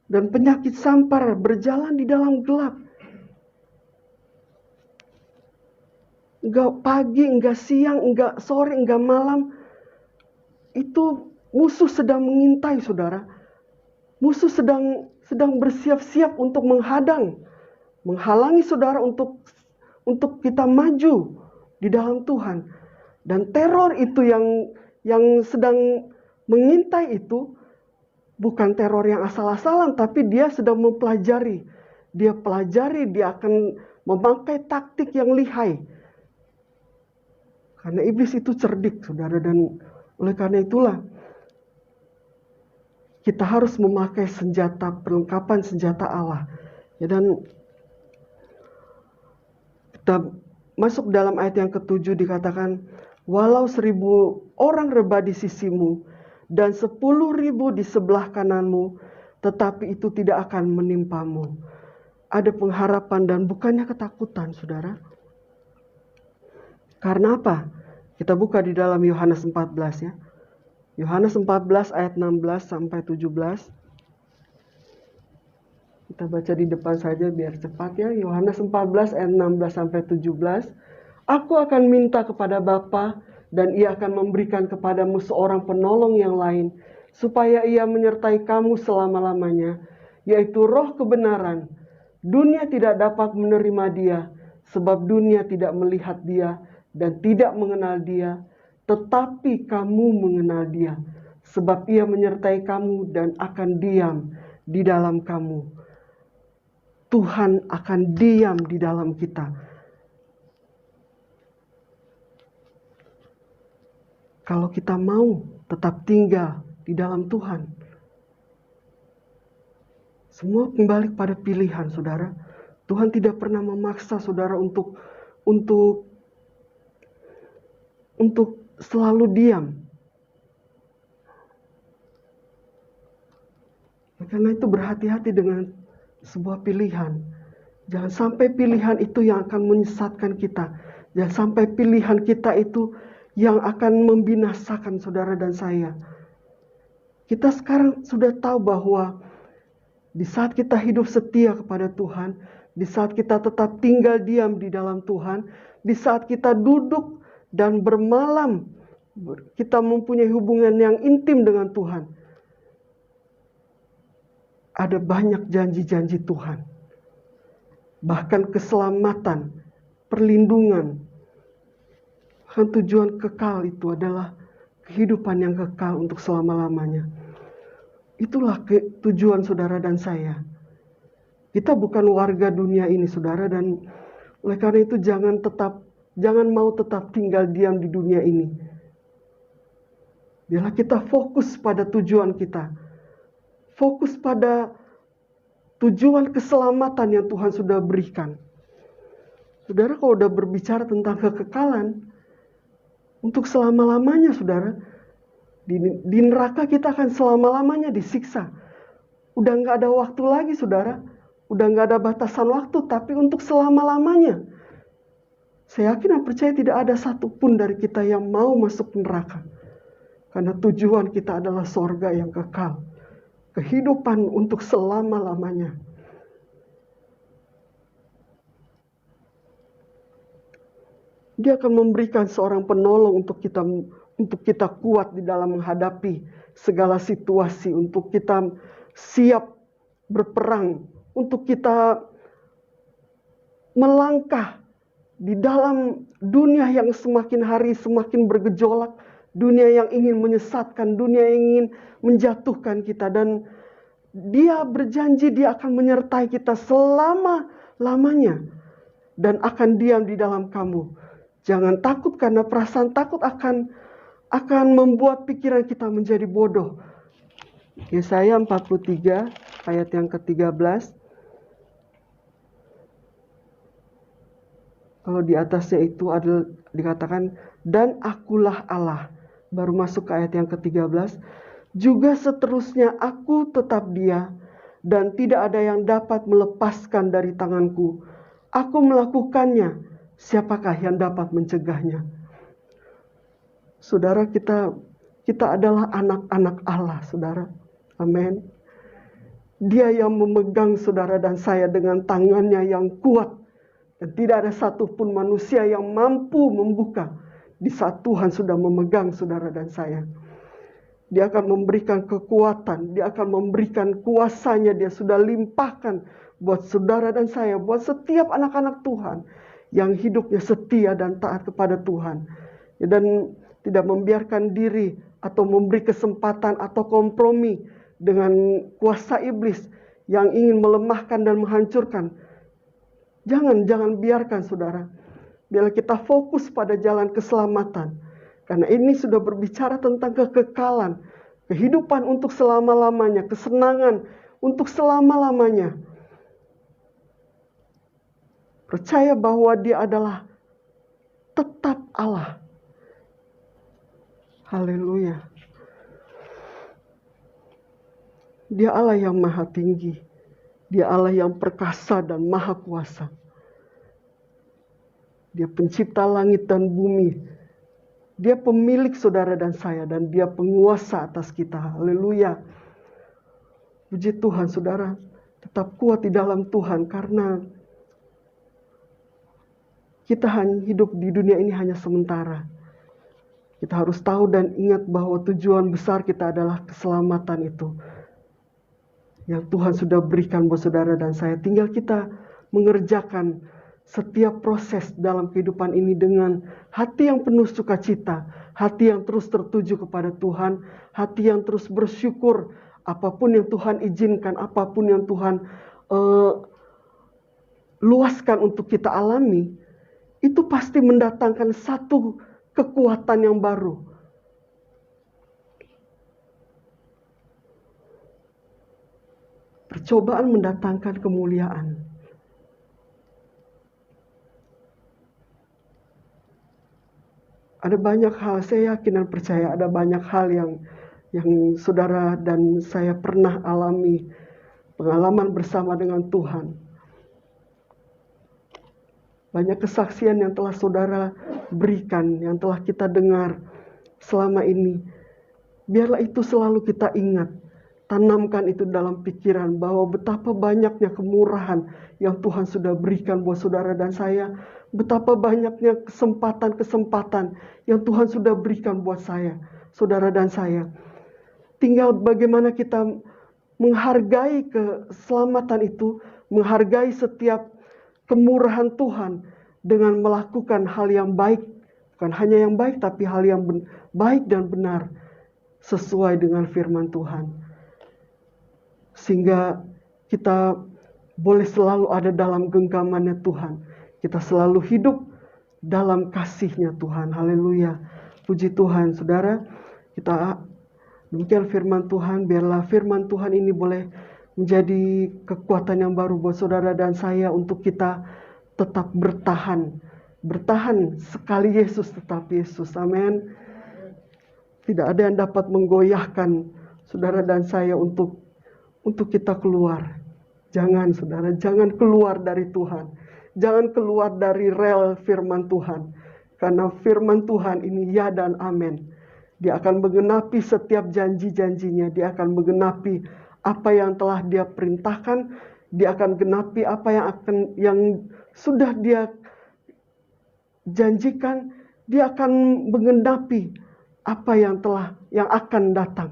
Dan penyakit sampar berjalan di dalam gelap. Enggak pagi, enggak siang, enggak sore, enggak malam. Itu musuh sedang mengintai saudara. Musuh sedang bersiap-siap untuk menghadang. Menghalangi saudara untuk kita maju di dalam Tuhan. Dan teror itu yang sedang mengintai itu bukan teror yang asal-asalan, tapi dia sedang mempelajari. Dia pelajari, dia akan memakai taktik yang lihai. Karena iblis itu cerdik, saudara, dan oleh karena itulah kita harus memakai perlengkapan senjata Allah. Ya, dan kita masuk dalam ayat yang ke-7 dikatakan, walau 1000 orang rebah di sisimu, dan 10.000 di sebelah kananmu, tetapi itu tidak akan menimpamu. Ada pengharapan dan bukannya ketakutan, saudara. Karena apa? Kita buka di dalam Yohanes 14 ya. Yohanes 14 ayat 16-17. Kita baca di depan saja biar cepat ya. Yohanes 14 ayat 16-17. Aku akan minta kepada Bapa, dan ia akan memberikan kepadamu seorang penolong yang lain, supaya ia menyertai kamu selama-lamanya, yaitu Roh kebenaran. Dunia tidak dapat menerima dia, sebab dunia tidak melihat dia dan tidak mengenal dia, tetapi kamu mengenal dia, sebab ia menyertai kamu dan akan diam di dalam kamu. Tuhan akan diam di dalam kita. Kalau kita mau tetap tinggal di dalam Tuhan. Semua kembali pada pilihan, saudara. Tuhan tidak pernah memaksa saudara untuk selalu diam. Karena itu berhati-hati dengan sebuah pilihan. Jangan sampai pilihan itu yang akan menyesatkan kita. Jangan sampai pilihan kita itu yang akan membinasakan saudara dan saya. Kita sekarang sudah tahu bahwa Di saat kita hidup setia kepada Tuhan, di saat kita tetap tinggal diam di dalam Tuhan, di saat kita duduk dan bermalam, kita mempunyai hubungan yang intim dengan Tuhan. Ada banyak janji-janji Tuhan. Bahkan keselamatan, perlindungan. Bahkan tujuan kekal itu adalah kehidupan yang kekal untuk selama-lamanya. Itulah tujuan saudara dan saya. Kita bukan warga dunia ini, saudara, dan oleh karena itu jangan mau tetap tinggal diam di dunia ini. Biarlah kita fokus pada tujuan kita. Fokus pada tujuan keselamatan yang Tuhan sudah berikan. Saudara, kalau udah berbicara tentang kekekalan, untuk selama-lamanya, saudara, di neraka kita akan selama-lamanya disiksa. Udah gak ada waktu lagi, saudara. Udah gak ada batasan waktu, tapi untuk selama-lamanya. Saya yakin dan percaya tidak ada satupun dari kita yang mau masuk neraka. Karena tujuan kita adalah sorga yang kekal. Kehidupan untuk selama-lamanya. Dia akan memberikan seorang penolong untuk kita kuat di dalam menghadapi segala situasi, untuk kita siap berperang, untuk kita melangkah di dalam dunia yang semakin hari semakin bergejolak, dunia yang ingin menyesatkan, dunia yang ingin menjatuhkan kita, dan Dia berjanji Dia akan menyertai kita selama-lamanya dan akan diam di dalam kamu. Jangan takut, karena perasaan takut akan membuat pikiran kita menjadi bodoh. Yesaya 43 ayat yang ke-13. Kalau di atasnya itu ada dikatakan, dan akulah Allah. Baru masuk ke ayat yang ke-13. Juga seterusnya aku tetap Dia, dan tidak ada yang dapat melepaskan dari tanganku. Aku melakukannya, siapakah yang dapat mencegahnya? Saudara, kita adalah anak-anak Allah, saudara. Amin. Dia yang memegang saudara dan saya dengan tangannya yang kuat. Dan tidak ada satupun manusia yang mampu membuka di saat Tuhan sudah memegang saudara dan saya. Dia akan memberikan kekuatan, Dia akan memberikan kuasanya, Dia sudah limpahkan buat saudara dan saya, buat setiap anak-anak Tuhan yang hidupnya setia dan taat kepada Tuhan. Dan tidak membiarkan diri atau memberi kesempatan atau kompromi dengan kuasa iblis yang ingin melemahkan dan menghancurkan. Jangan biarkan, saudara. Biarlah kita fokus pada jalan keselamatan. Karena ini sudah berbicara tentang kekekalan, kehidupan untuk selama-lamanya, kesenangan untuk selama-lamanya. Percaya bahwa Dia adalah tetap Allah. Haleluya. Dia Allah yang maha tinggi. Dia Allah yang perkasa dan maha kuasa. Dia pencipta langit dan bumi. Dia pemilik saudara dan saya, dan Dia penguasa atas kita. Haleluya. Puji Tuhan, saudara. Tetap kuat di dalam Tuhan, karena kita hanya hidup di dunia ini hanya sementara. Kita harus tahu dan ingat bahwa tujuan besar kita adalah keselamatan itu. Yang Tuhan sudah berikan buat saudara dan saya. Tinggal kita mengerjakan setiap proses dalam kehidupan ini dengan hati yang penuh sukacita. Hati yang terus tertuju kepada Tuhan. Hati yang terus bersyukur. Apapun yang Tuhan izinkan, apapun yang Tuhan luaskan untuk kita alami, itu pasti mendatangkan satu kekuatan yang baru. Percobaan mendatangkan kemuliaan. Ada banyak hal, saya yakin dan percaya ada banyak hal yang saudara dan saya pernah alami, pengalaman bersama dengan Tuhan. Banyak kesaksian yang telah saudara berikan, yang telah kita dengar selama ini. Biarlah itu selalu kita ingat. Tanamkan itu dalam pikiran bahwa betapa banyaknya kemurahan yang Tuhan sudah berikan buat saudara dan saya. Betapa banyaknya kesempatan-kesempatan yang Tuhan sudah berikan buat saya, saudara dan saya. Tinggal bagaimana kita menghargai keselamatan itu, menghargai setiap kemurahan Tuhan dengan melakukan hal yang baik. Bukan hanya yang baik, tapi hal yang baik dan benar sesuai dengan firman Tuhan. Sehingga kita boleh selalu ada dalam genggamannya Tuhan. Kita selalu hidup dalam kasih-Nya Tuhan. Haleluya. Puji Tuhan, saudara. Kita demikian firman Tuhan. Biarlah firman Tuhan ini boleh menjadi kekuatan yang baru buat saudara dan saya untuk kita tetap bertahan. Bertahan sekali Yesus tetap Yesus. Amin. Tidak ada yang dapat menggoyahkan saudara dan saya untuk kita keluar. Jangan saudara, jangan keluar dari Tuhan. Jangan keluar dari rel firman Tuhan. Karena firman Tuhan ini ya dan amin. Dia akan menggenapi setiap janji-janjinya. Dia akan menggenapi apa yang telah Dia perintahkan. Dia akan genapi apa yang sudah Dia janjikan. Dia akan menggenapi apa yang akan datang.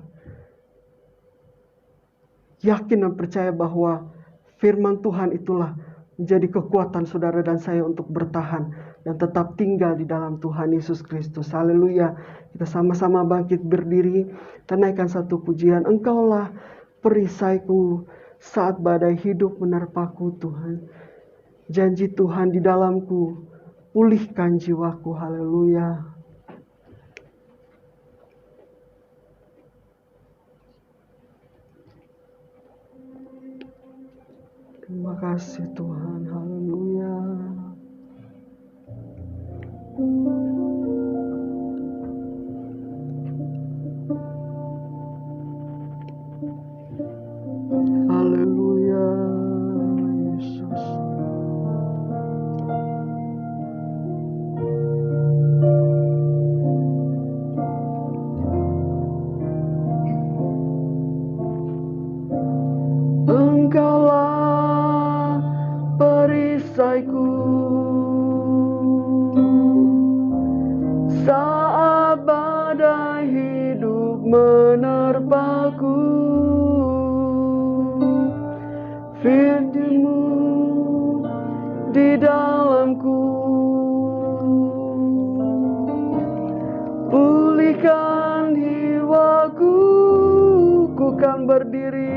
Yakin dan percaya bahwa firman Tuhan itulah menjadi kekuatan saudara dan saya untuk bertahan dan tetap tinggal di dalam Tuhan Yesus Kristus. Haleluya. Kita sama-sama bangkit berdiri. Kita naikkan satu pujian. Engkaulah perisaiku saat badai hidup menerpaku Tuhan. Janji Tuhan di dalamku, pulihkan jiwaku. Haleluya. Terima kasih Tuhan, haleluya. Haleluya, Yesus. Engkaulah perisaiku saat badai hidup menerpaku. Firman-Mu di dalamku, pulihkan jiwaku, ku kan berdiri.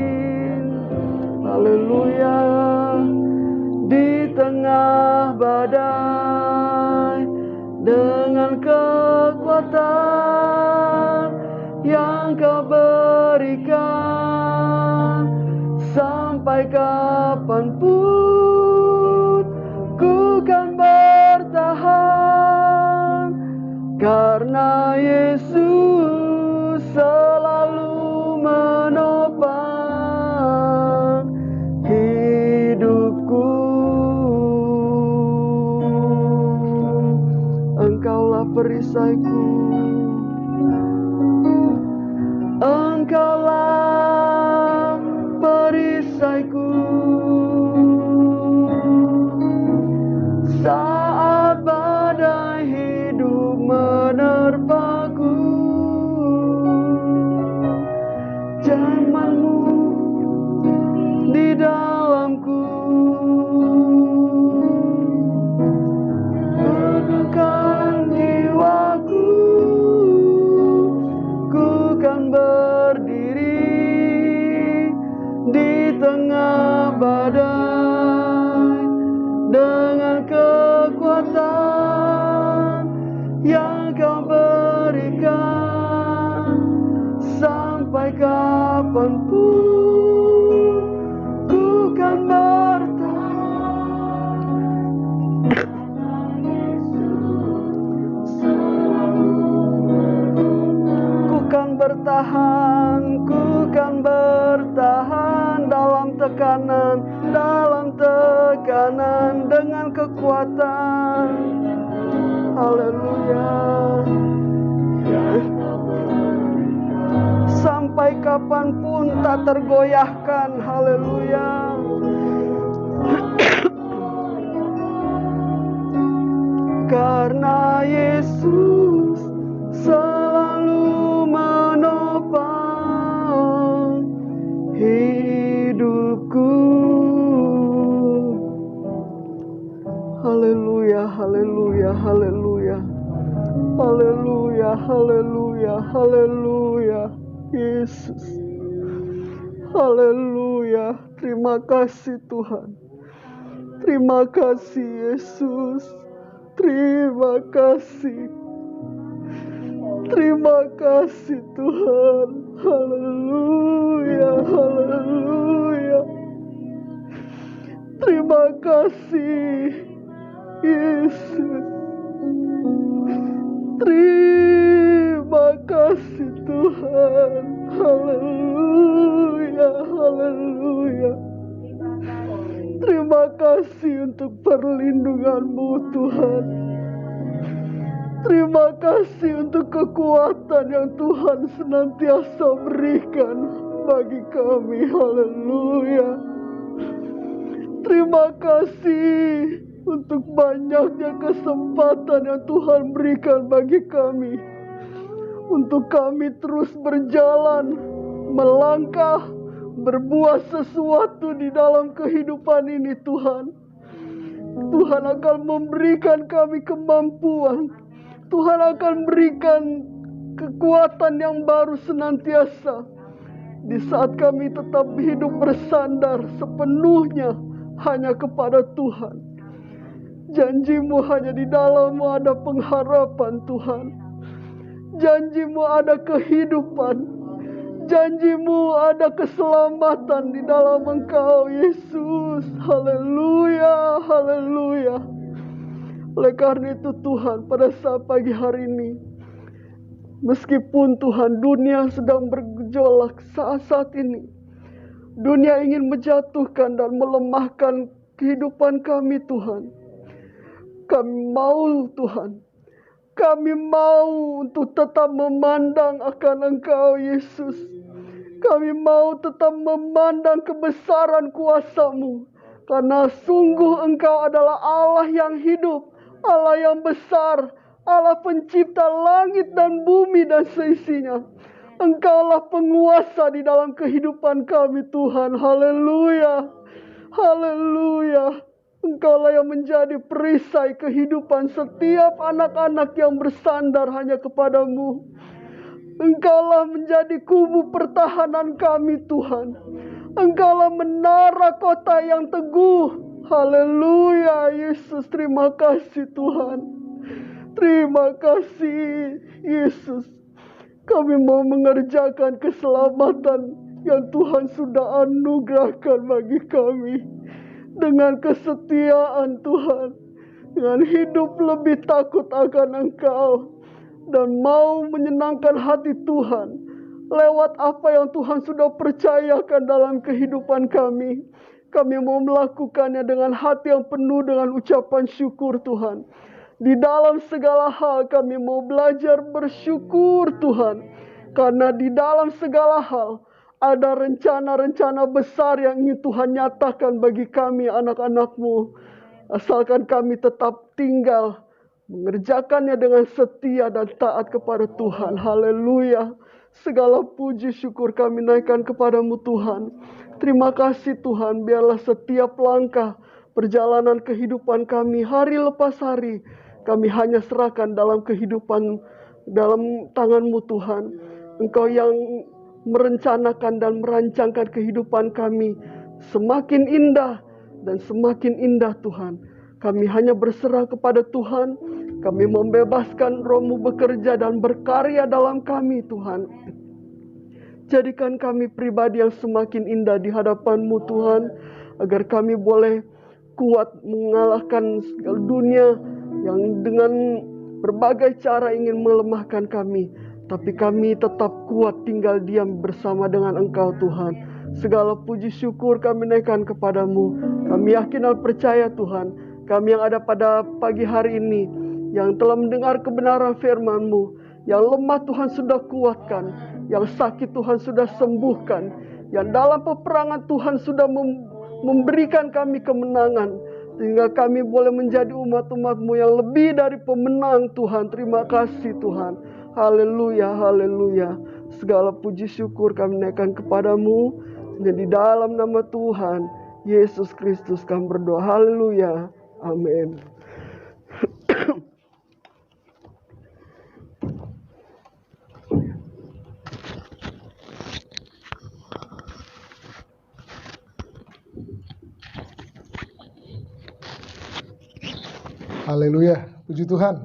Haleluya. Di tengah badai dengan kekuatan yang Kau berikan, sampai kapanpun ku kan bertahan, karena Yesus selalu menopang hidupku. Engkaulah perisaiku, Engkaulah perisaiku saat badai hidup menerpaku. Firman-Mu di dalamku, teguhkan jiwaku, ku kan berdiri di tengah badai dengan kekuatan yang Kau berikan, sampai kapanpun ku kan bertahan. Ku kan bertahan dalam tekanan dengan kekuatan. Haleluya. Sampai kapanpun tak tergoyahkan. Haleluya. Karena Yesus selalu menopang hidupku. Haleluya, haleluya, haleluya. Haleluya, haleluya, haleluya. Yesus. Haleluya. Terima kasih Tuhan. Terima kasih Yesus. Terima kasih. Terima kasih Tuhan. Haleluya, haleluya. Terima kasih Yesus. Terima kasih Tuhan. Haleluya, haleluya. Terima kasih untuk perlindungan-Mu Tuhan. Terima kasih untuk kekuatan yang Tuhan senantiasa berikan bagi kami. Haleluya. Terima kasih untuk banyaknya kesempatan yang Tuhan berikan bagi kami. Untuk kami terus berjalan, melangkah, berbuat sesuatu di dalam kehidupan ini Tuhan. Tuhan akan memberikan kami kemampuan. Tuhan akan berikan kekuatan yang baru senantiasa. Di saat kami tetap hidup bersandar sepenuhnya hanya kepada Tuhan. Janji-Mu hanya di dalam-Mu ada pengharapan Tuhan. Janji-Mu ada kehidupan. Janji-Mu ada keselamatan di dalam Engkau Yesus. Haleluya, haleluya. Oleh karena itu Tuhan, pada saat pagi hari ini, meskipun Tuhan dunia sedang bergejolak saat ini, dunia ingin menjatuhkan dan melemahkan kehidupan kami Tuhan. Kami mau Tuhan, kami mau untuk tetap memandang akan Engkau Yesus. Kami mau tetap memandang kebesaran kuasa-Mu. Karena sungguh Engkau adalah Allah yang hidup, Allah yang besar, Allah pencipta langit dan bumi dan seisinya. Engkaulah penguasa di dalam kehidupan kami Tuhan. Haleluya, haleluya. Engkaulah yang menjadi perisai kehidupan setiap anak-anak yang bersandar hanya kepadamu. Engkaulah menjadi kubu pertahanan kami Tuhan. Engkaulah menara kota yang teguh. Haleluya Yesus, terima kasih Tuhan. Terima kasih Yesus. Kami mau mengerjakan keselamatan yang Tuhan sudah anugerahkan bagi kami. Dengan kesetiaan Tuhan, dengan hidup lebih takut akan Engkau, dan mau menyenangkan hati Tuhan lewat apa yang Tuhan sudah percayakan dalam kehidupan kami. Kami mau melakukannya dengan hati yang penuh dengan ucapan syukur Tuhan. Di dalam segala hal kami mau belajar bersyukur Tuhan, karena di dalam segala hal ada rencana-rencana besar yang ingin Tuhan nyatakan bagi kami anak-anak-Mu. Asalkan kami tetap tinggal mengerjakannya dengan setia dan taat kepada Tuhan. Haleluya. Segala puji syukur kami naikkan kepadamu Tuhan. Terima kasih Tuhan. Biarlah setiap langkah perjalanan kehidupan kami hari lepas hari, kami hanya serahkan dalam kehidupan, dalam tangan-Mu Tuhan. Engkau yang merencanakan dan merancangkan kehidupan kami semakin indah dan semakin indah Tuhan. Kami hanya berserah kepada Tuhan. Kami membebaskan Roh-Mu bekerja dan berkarya dalam kami Tuhan. Jadikan kami pribadi yang semakin indah di hadapan-Mu Tuhan, agar kami boleh kuat mengalahkan segala dunia yang dengan berbagai cara ingin melemahkan kami. Tapi kami tetap kuat tinggal diam bersama dengan Engkau Tuhan. Segala puji syukur kami naikkan kepadamu. Kami yakin dan percaya Tuhan, kami yang ada pada pagi hari ini, yang telah mendengar kebenaran firman-Mu, Yang lemah Tuhan sudah kuatkan, yang sakit Tuhan sudah sembuhkan, yang dalam peperangan Tuhan sudah memberikan kami kemenangan, sehingga kami boleh menjadi umat-umat-Mu yang lebih dari pemenang Tuhan. Terima kasih Tuhan. Haleluya, haleluya. Segala puji syukur kami naikkan kepadamu. Hanya di dalam nama Tuhan Yesus Kristus kami berdoa. Haleluya. Amin. Haleluya, puji Tuhan.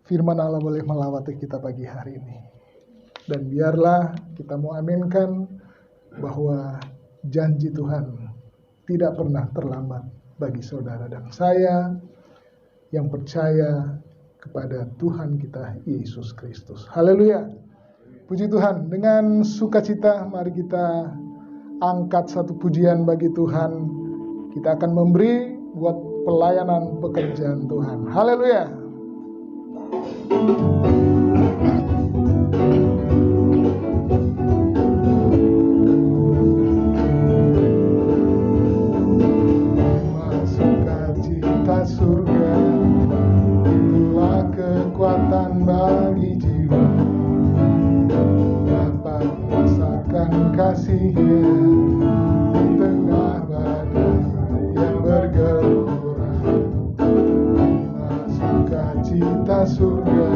Firman Allah boleh melawati kita pagi hari ini. Dan biarlah kita mau aminkan bahwa janji Tuhan tidak pernah terlambat bagi saudara dan saya yang percaya kepada Tuhan kita Yesus Kristus. Haleluya. Puji Tuhan, dengan sukacita mari kita angkat satu pujian bagi Tuhan. Kita akan memberi buat pelayanan pekerjaan Tuhan. Haleluya. Sukacita surga, itulah kekuatan bagi jiwa, dapat merasakan kasih-Nya di tengah badai yang bergelora. Sukacita surga,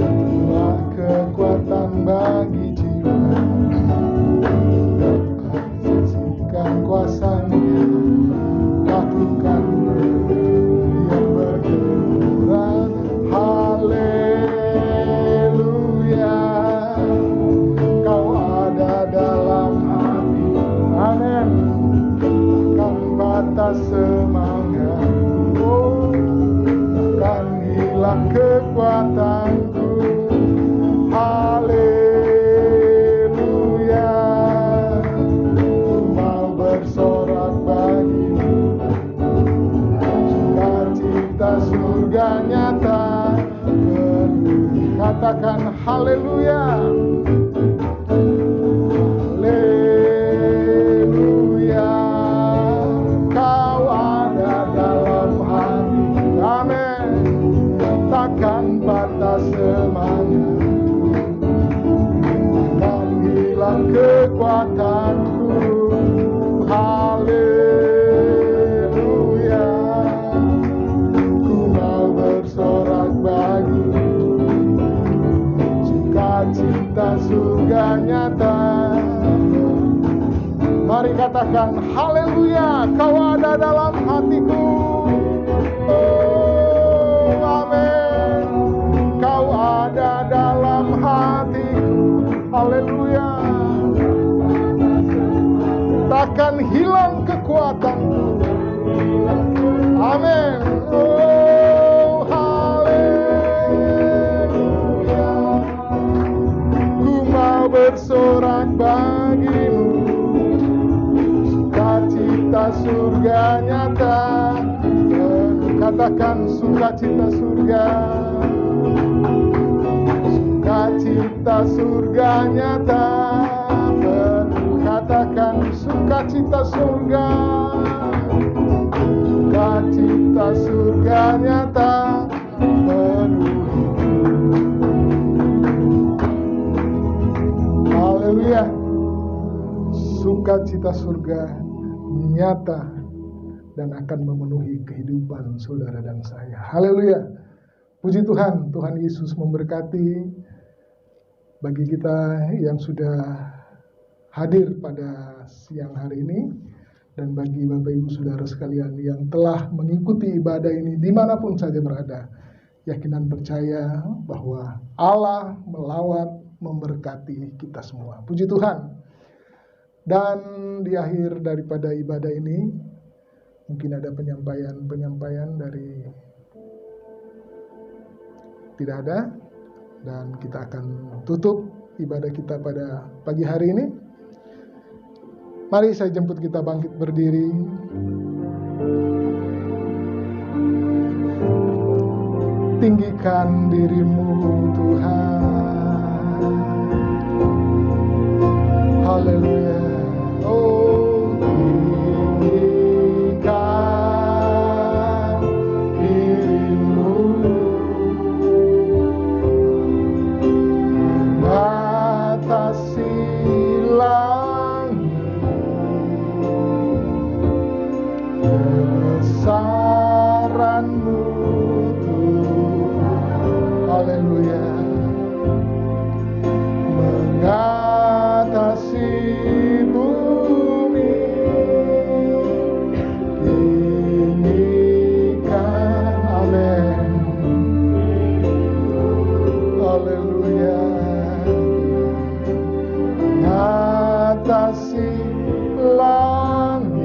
itulah kekuatan bagi jiwa, dapat menyaksikan kuasa-Nya, lakukan yang bergelora. Haleluya, Kau ada dalam hati. Amin. Takkan batas semangat, takkan hilang kekuatanku. Haleluya, ku mau bersorak bagimu. Sukacita surga nyata, katakan haleluya. Haleluya, Kau ada dalam hati. Amin. Takkan batas semangat, takkan hilang kekuatanku. Haleluya, ku mau bersorak bagimu. Sukacita surga nyata. Mari katakan haleluya, Kau ada dalam hatiku. Oh, amin. Kau ada dalam hatiku. Haleluya. Takkan hilang kekuatanku. Amin. Oh, haleluya. Ku mau bersorak bagimu. Sukacita surga nyata. Katakan sukacita surga. Sukacita surga nyata. Katakan sukacita surga. Sukacita surga nyata penuhi. Haleluya. Sukacita surga nyata dan akan memenuhi kehidupan saudara dan saya. Haleluya. Puji Tuhan, Tuhan Yesus memberkati bagi kita yang sudah hadir pada siang hari ini, dan bagi Bapak Ibu Saudara sekalian yang telah mengikuti ibadah ini dimanapun saja berada. Yakin dan percaya bahwa Allah melawat memberkati kita semua. Puji Tuhan. Dan di akhir daripada ibadah ini mungkin ada penyampaian dari tidak ada, dan kita akan tutup ibadah kita pada pagi hari ini. Mari saya jemput kita bangkit berdiri. tinggikan dirimu Tuhan. Haleluya. Oh, tinggikan dirimu, mengatasi langit, kebesaranmu Tuhan. Haleluya. Mengatasi bumi, tinggikan, amin. Haleluya. Mengatasi langit,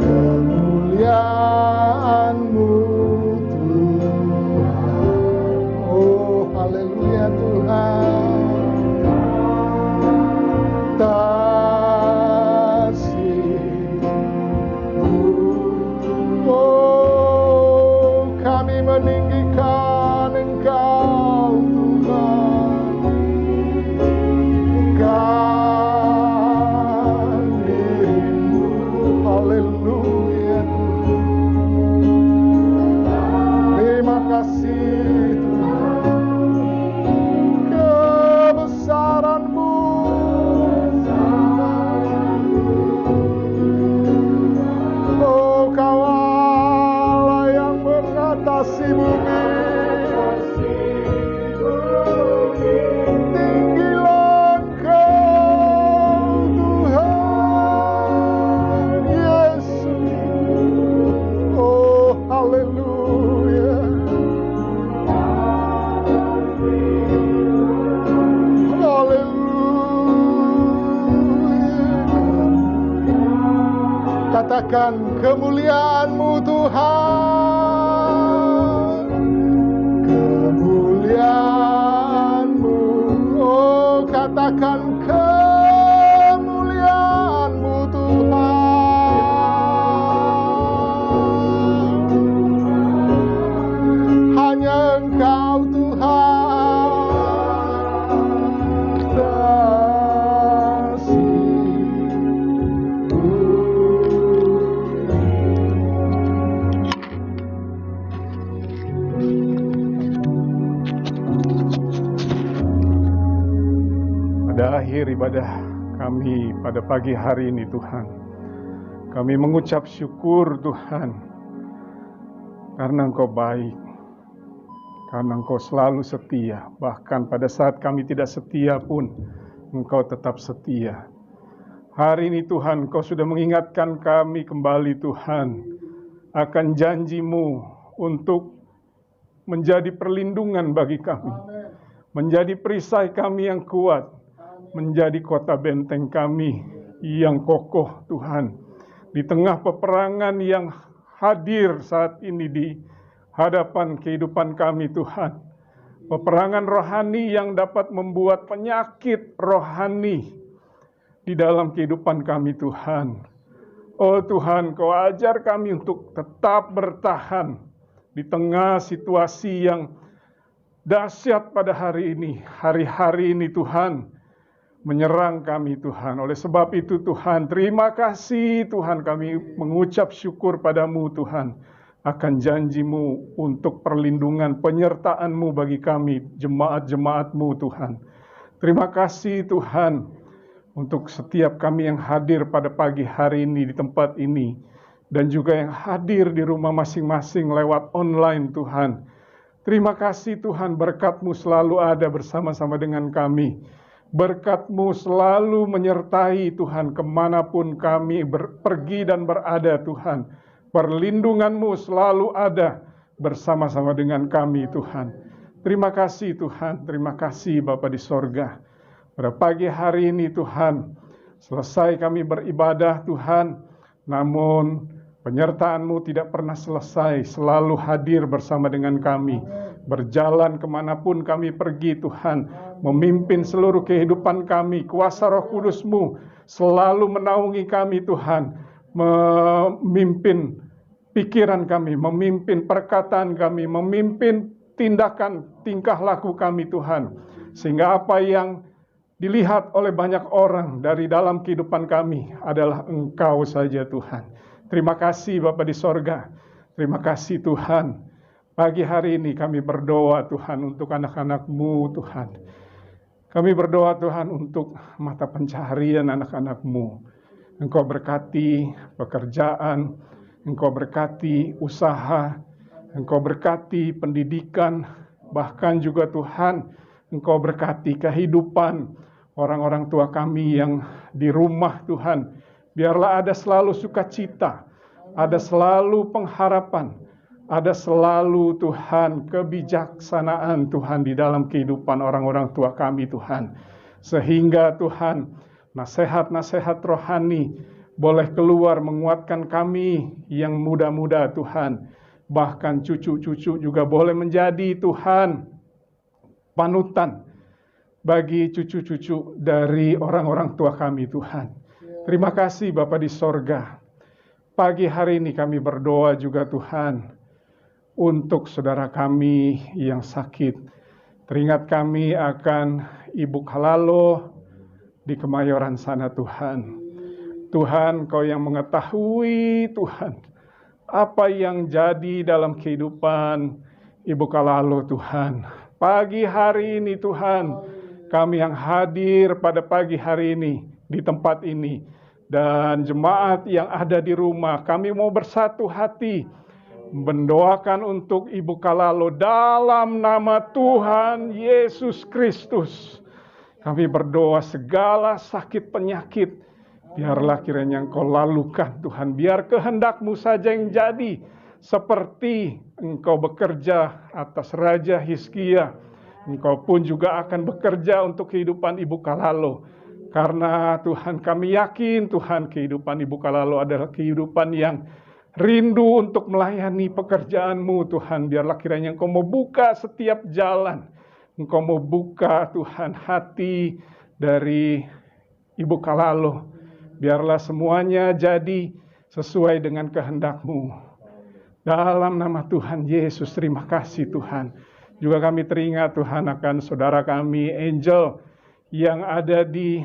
kemuliaan-Mu Tuhan. Oh, haleluya Tuhan. Oh, kami meninggikan Engkau Tuhan. Dirimu, haleluya. Terima kasih Tuhan, kebesaran-Mu. Oh, Kau Allah yang mengatasi bumi. Tinggilah Engkau Tuhan Yesus. Oh, haleluya. Haleluya. Katakan kemuliaan-Mu Tuhan. Kemuliaan-Mu. Oh, katakan kemuliaan-Mu Tuhan. Hanya Engkau Tuhan. Pada akhir ibadah kami pada pagi hari ini Tuhan, kami mengucap syukur Tuhan, karena Engkau baik, karena Engkau selalu setia, bahkan pada saat kami tidak setia pun Engkau tetap setia. Hari ini Tuhan, Engkau sudah mengingatkan kami kembali Tuhan, akan janji-Mu untuk menjadi perlindungan bagi kami, menjadi perisai kami yang kuat, menjadi kota benteng kami yang kokoh Tuhan. Di tengah peperangan yang hadir saat ini di hadapan kehidupan kami Tuhan. Peperangan rohani yang dapat membuat penyakit rohani di dalam kehidupan kami Tuhan. Oh Tuhan, Kau ajar kami untuk tetap bertahan di tengah situasi yang dahsyat pada hari ini. Hari-hari ini Tuhan menyerang kami Tuhan. Oleh sebab itu Tuhan, terima kasih Tuhan, kami mengucap syukur padamu Tuhan, akan janji-Mu untuk perlindungan penyertaan-Mu bagi kami, jemaat-jemaat-Mu Tuhan. Terima kasih Tuhan, untuk setiap kami yang hadir pada pagi hari ini di tempat ini, dan juga yang hadir di rumah masing-masing lewat online Tuhan. Terima kasih Tuhan, berkat-Mu selalu ada bersama-sama dengan kami. Berkat-Mu selalu menyertai Tuhan kemanapun kami pergi dan berada Tuhan. Perlindungan-Mu selalu ada bersama-sama dengan kami Tuhan. Terima kasih Tuhan, terima kasih Bapa di sorga. Pada pagi hari ini Tuhan, selesai kami beribadah Tuhan, namun penyertaan-Mu tidak pernah selesai, selalu hadir bersama dengan kami. Berjalan kemanapun kami pergi Tuhan, memimpin seluruh kehidupan kami. Kuasa Roh Kudus-Mu selalu menaungi kami Tuhan, memimpin pikiran kami, memimpin perkataan kami, memimpin tindakan, tingkah laku kami Tuhan. Sehingga apa yang dilihat oleh banyak orang dari dalam kehidupan kami adalah Engkau saja Tuhan. Terima kasih Bapa di sorga. Terima kasih Tuhan. Pagi hari ini kami berdoa Tuhan untuk anak-anak-Mu Tuhan. Kami berdoa Tuhan untuk mata pencaharian anak-anak-Mu. Engkau berkati pekerjaan, Engkau berkati usaha, Engkau berkati pendidikan, bahkan juga Tuhan, Engkau berkati kehidupan orang-orang tua kami yang di rumah Tuhan. Biarlah ada selalu sukacita, ada selalu pengharapan, ada selalu Tuhan kebijaksanaan Tuhan di dalam kehidupan orang-orang tua kami Tuhan. Sehingga Tuhan, nasihat-nasihat rohani boleh keluar menguatkan kami yang muda-muda Tuhan. Bahkan cucu-cucu juga boleh menjadi Tuhan panutan bagi cucu-cucu dari orang-orang tua kami Tuhan. Terima kasih Bapa di sorga. Pagi hari ini kami berdoa juga Tuhan untuk saudara kami yang sakit. Teringat kami akan Ibu Kalalo di Kemayoran sana Tuhan. Tuhan, Kau yang mengetahui Tuhan apa yang jadi dalam kehidupan Ibu Kalalo Tuhan. Pagi hari ini Tuhan, kami yang hadir pada pagi hari ini di tempat ini dan jemaat yang ada di rumah, kami mau bersatu hati mendoakan untuk Ibu Kalalo dalam nama Tuhan Yesus Kristus. Kami berdoa segala sakit penyakit, biarlah kiranya Engkau lalukan Tuhan. Biar kehendak-Mu saja yang jadi, seperti Engkau bekerja atas Raja Hizkia. Engkau pun juga akan bekerja untuk kehidupan Ibu Kalalo. Karena Tuhan, kami yakin Tuhan, kehidupan Ibu Kalalo adalah kehidupan yang rindu untuk melayani pekerjaan-Mu Tuhan. Biarlah kiranya Engkau mau buka setiap jalan. Engkau mau buka Tuhan hati dari Ibu Kalalo. Biarlah semuanya jadi sesuai dengan kehendak-Mu. Dalam nama Tuhan Yesus, terima kasih Tuhan. Juga kami teringat Tuhan akan saudara kami Angel yang ada di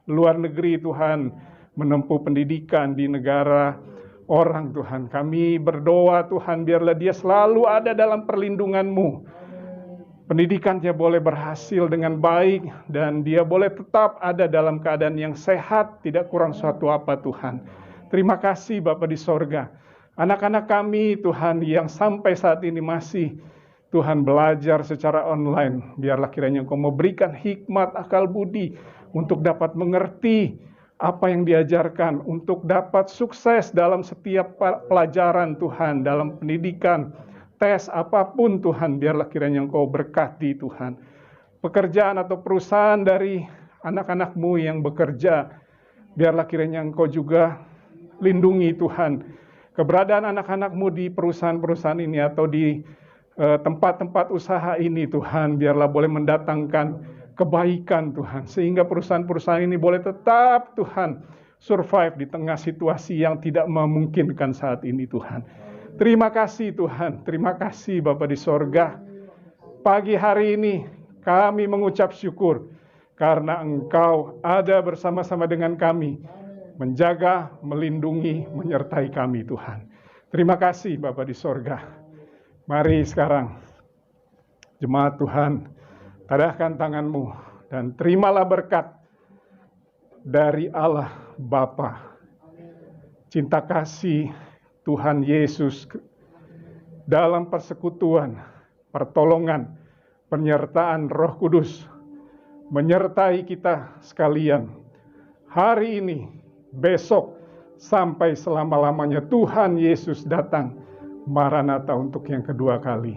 luar negeri Tuhan, menempuh pendidikan di negara orang Tuhan. Kami berdoa Tuhan, biarlah dia selalu ada dalam perlindungan-Mu. Pendidikannya boleh berhasil dengan baik dan dia boleh tetap ada dalam keadaan yang sehat, tidak kurang suatu apa Tuhan. Terima kasih Bapa di sorga. Anak-anak kami Tuhan yang sampai saat ini masih Tuhan belajar secara online. Biarlah kiranya Engkau memberikan hikmat, akal budi untuk dapat mengerti apa yang diajarkan, untuk dapat sukses dalam setiap pelajaran Tuhan, dalam pendidikan, tes apapun Tuhan. Biarlah kiranya Engkau berkati Tuhan. Pekerjaan atau perusahaan dari anak-anak-Mu yang bekerja, biarlah kiranya Engkau juga lindungi Tuhan. Keberadaan anak-anak-Mu di perusahaan-perusahaan ini atau di tempat-tempat usaha ini Tuhan, biarlah boleh mendatangkan kebaikan Tuhan, sehingga perusahaan-perusahaan ini boleh tetap Tuhan survive di tengah situasi yang tidak memungkinkan saat ini Tuhan. Terima kasih Tuhan, terima kasih Bapa di sorga. Pagi hari ini kami mengucap syukur karena Engkau ada bersama-sama dengan kami, menjaga, melindungi, menyertai kami Tuhan. Terima kasih Bapa di sorga. Mari sekarang jemaat Tuhan, tadahkan tangan-Mu dan terimalah berkat dari Allah Bapa, cinta kasih Tuhan Yesus dalam persekutuan, pertolongan, penyertaan Roh Kudus menyertai kita sekalian hari ini, besok, sampai selama-lamanya Tuhan Yesus datang. Maranatha untuk yang kedua kali.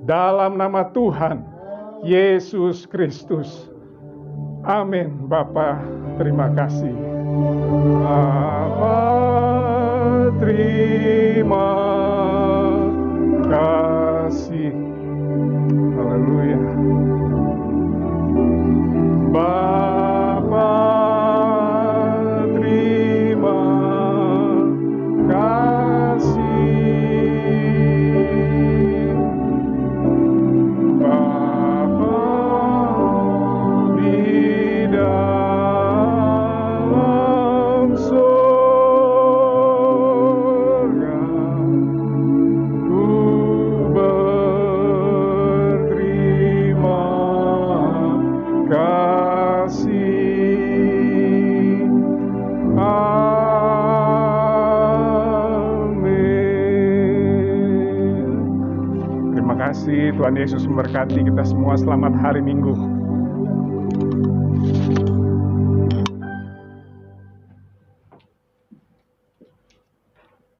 Dalam nama Tuhan Yesus Kristus. Amin. Bapa, terima kasih. Bapa, terima kasih. Haleluya. Bapa, terima kasih. Tuhan Yesus memberkati kita semua. Selamat hari Minggu.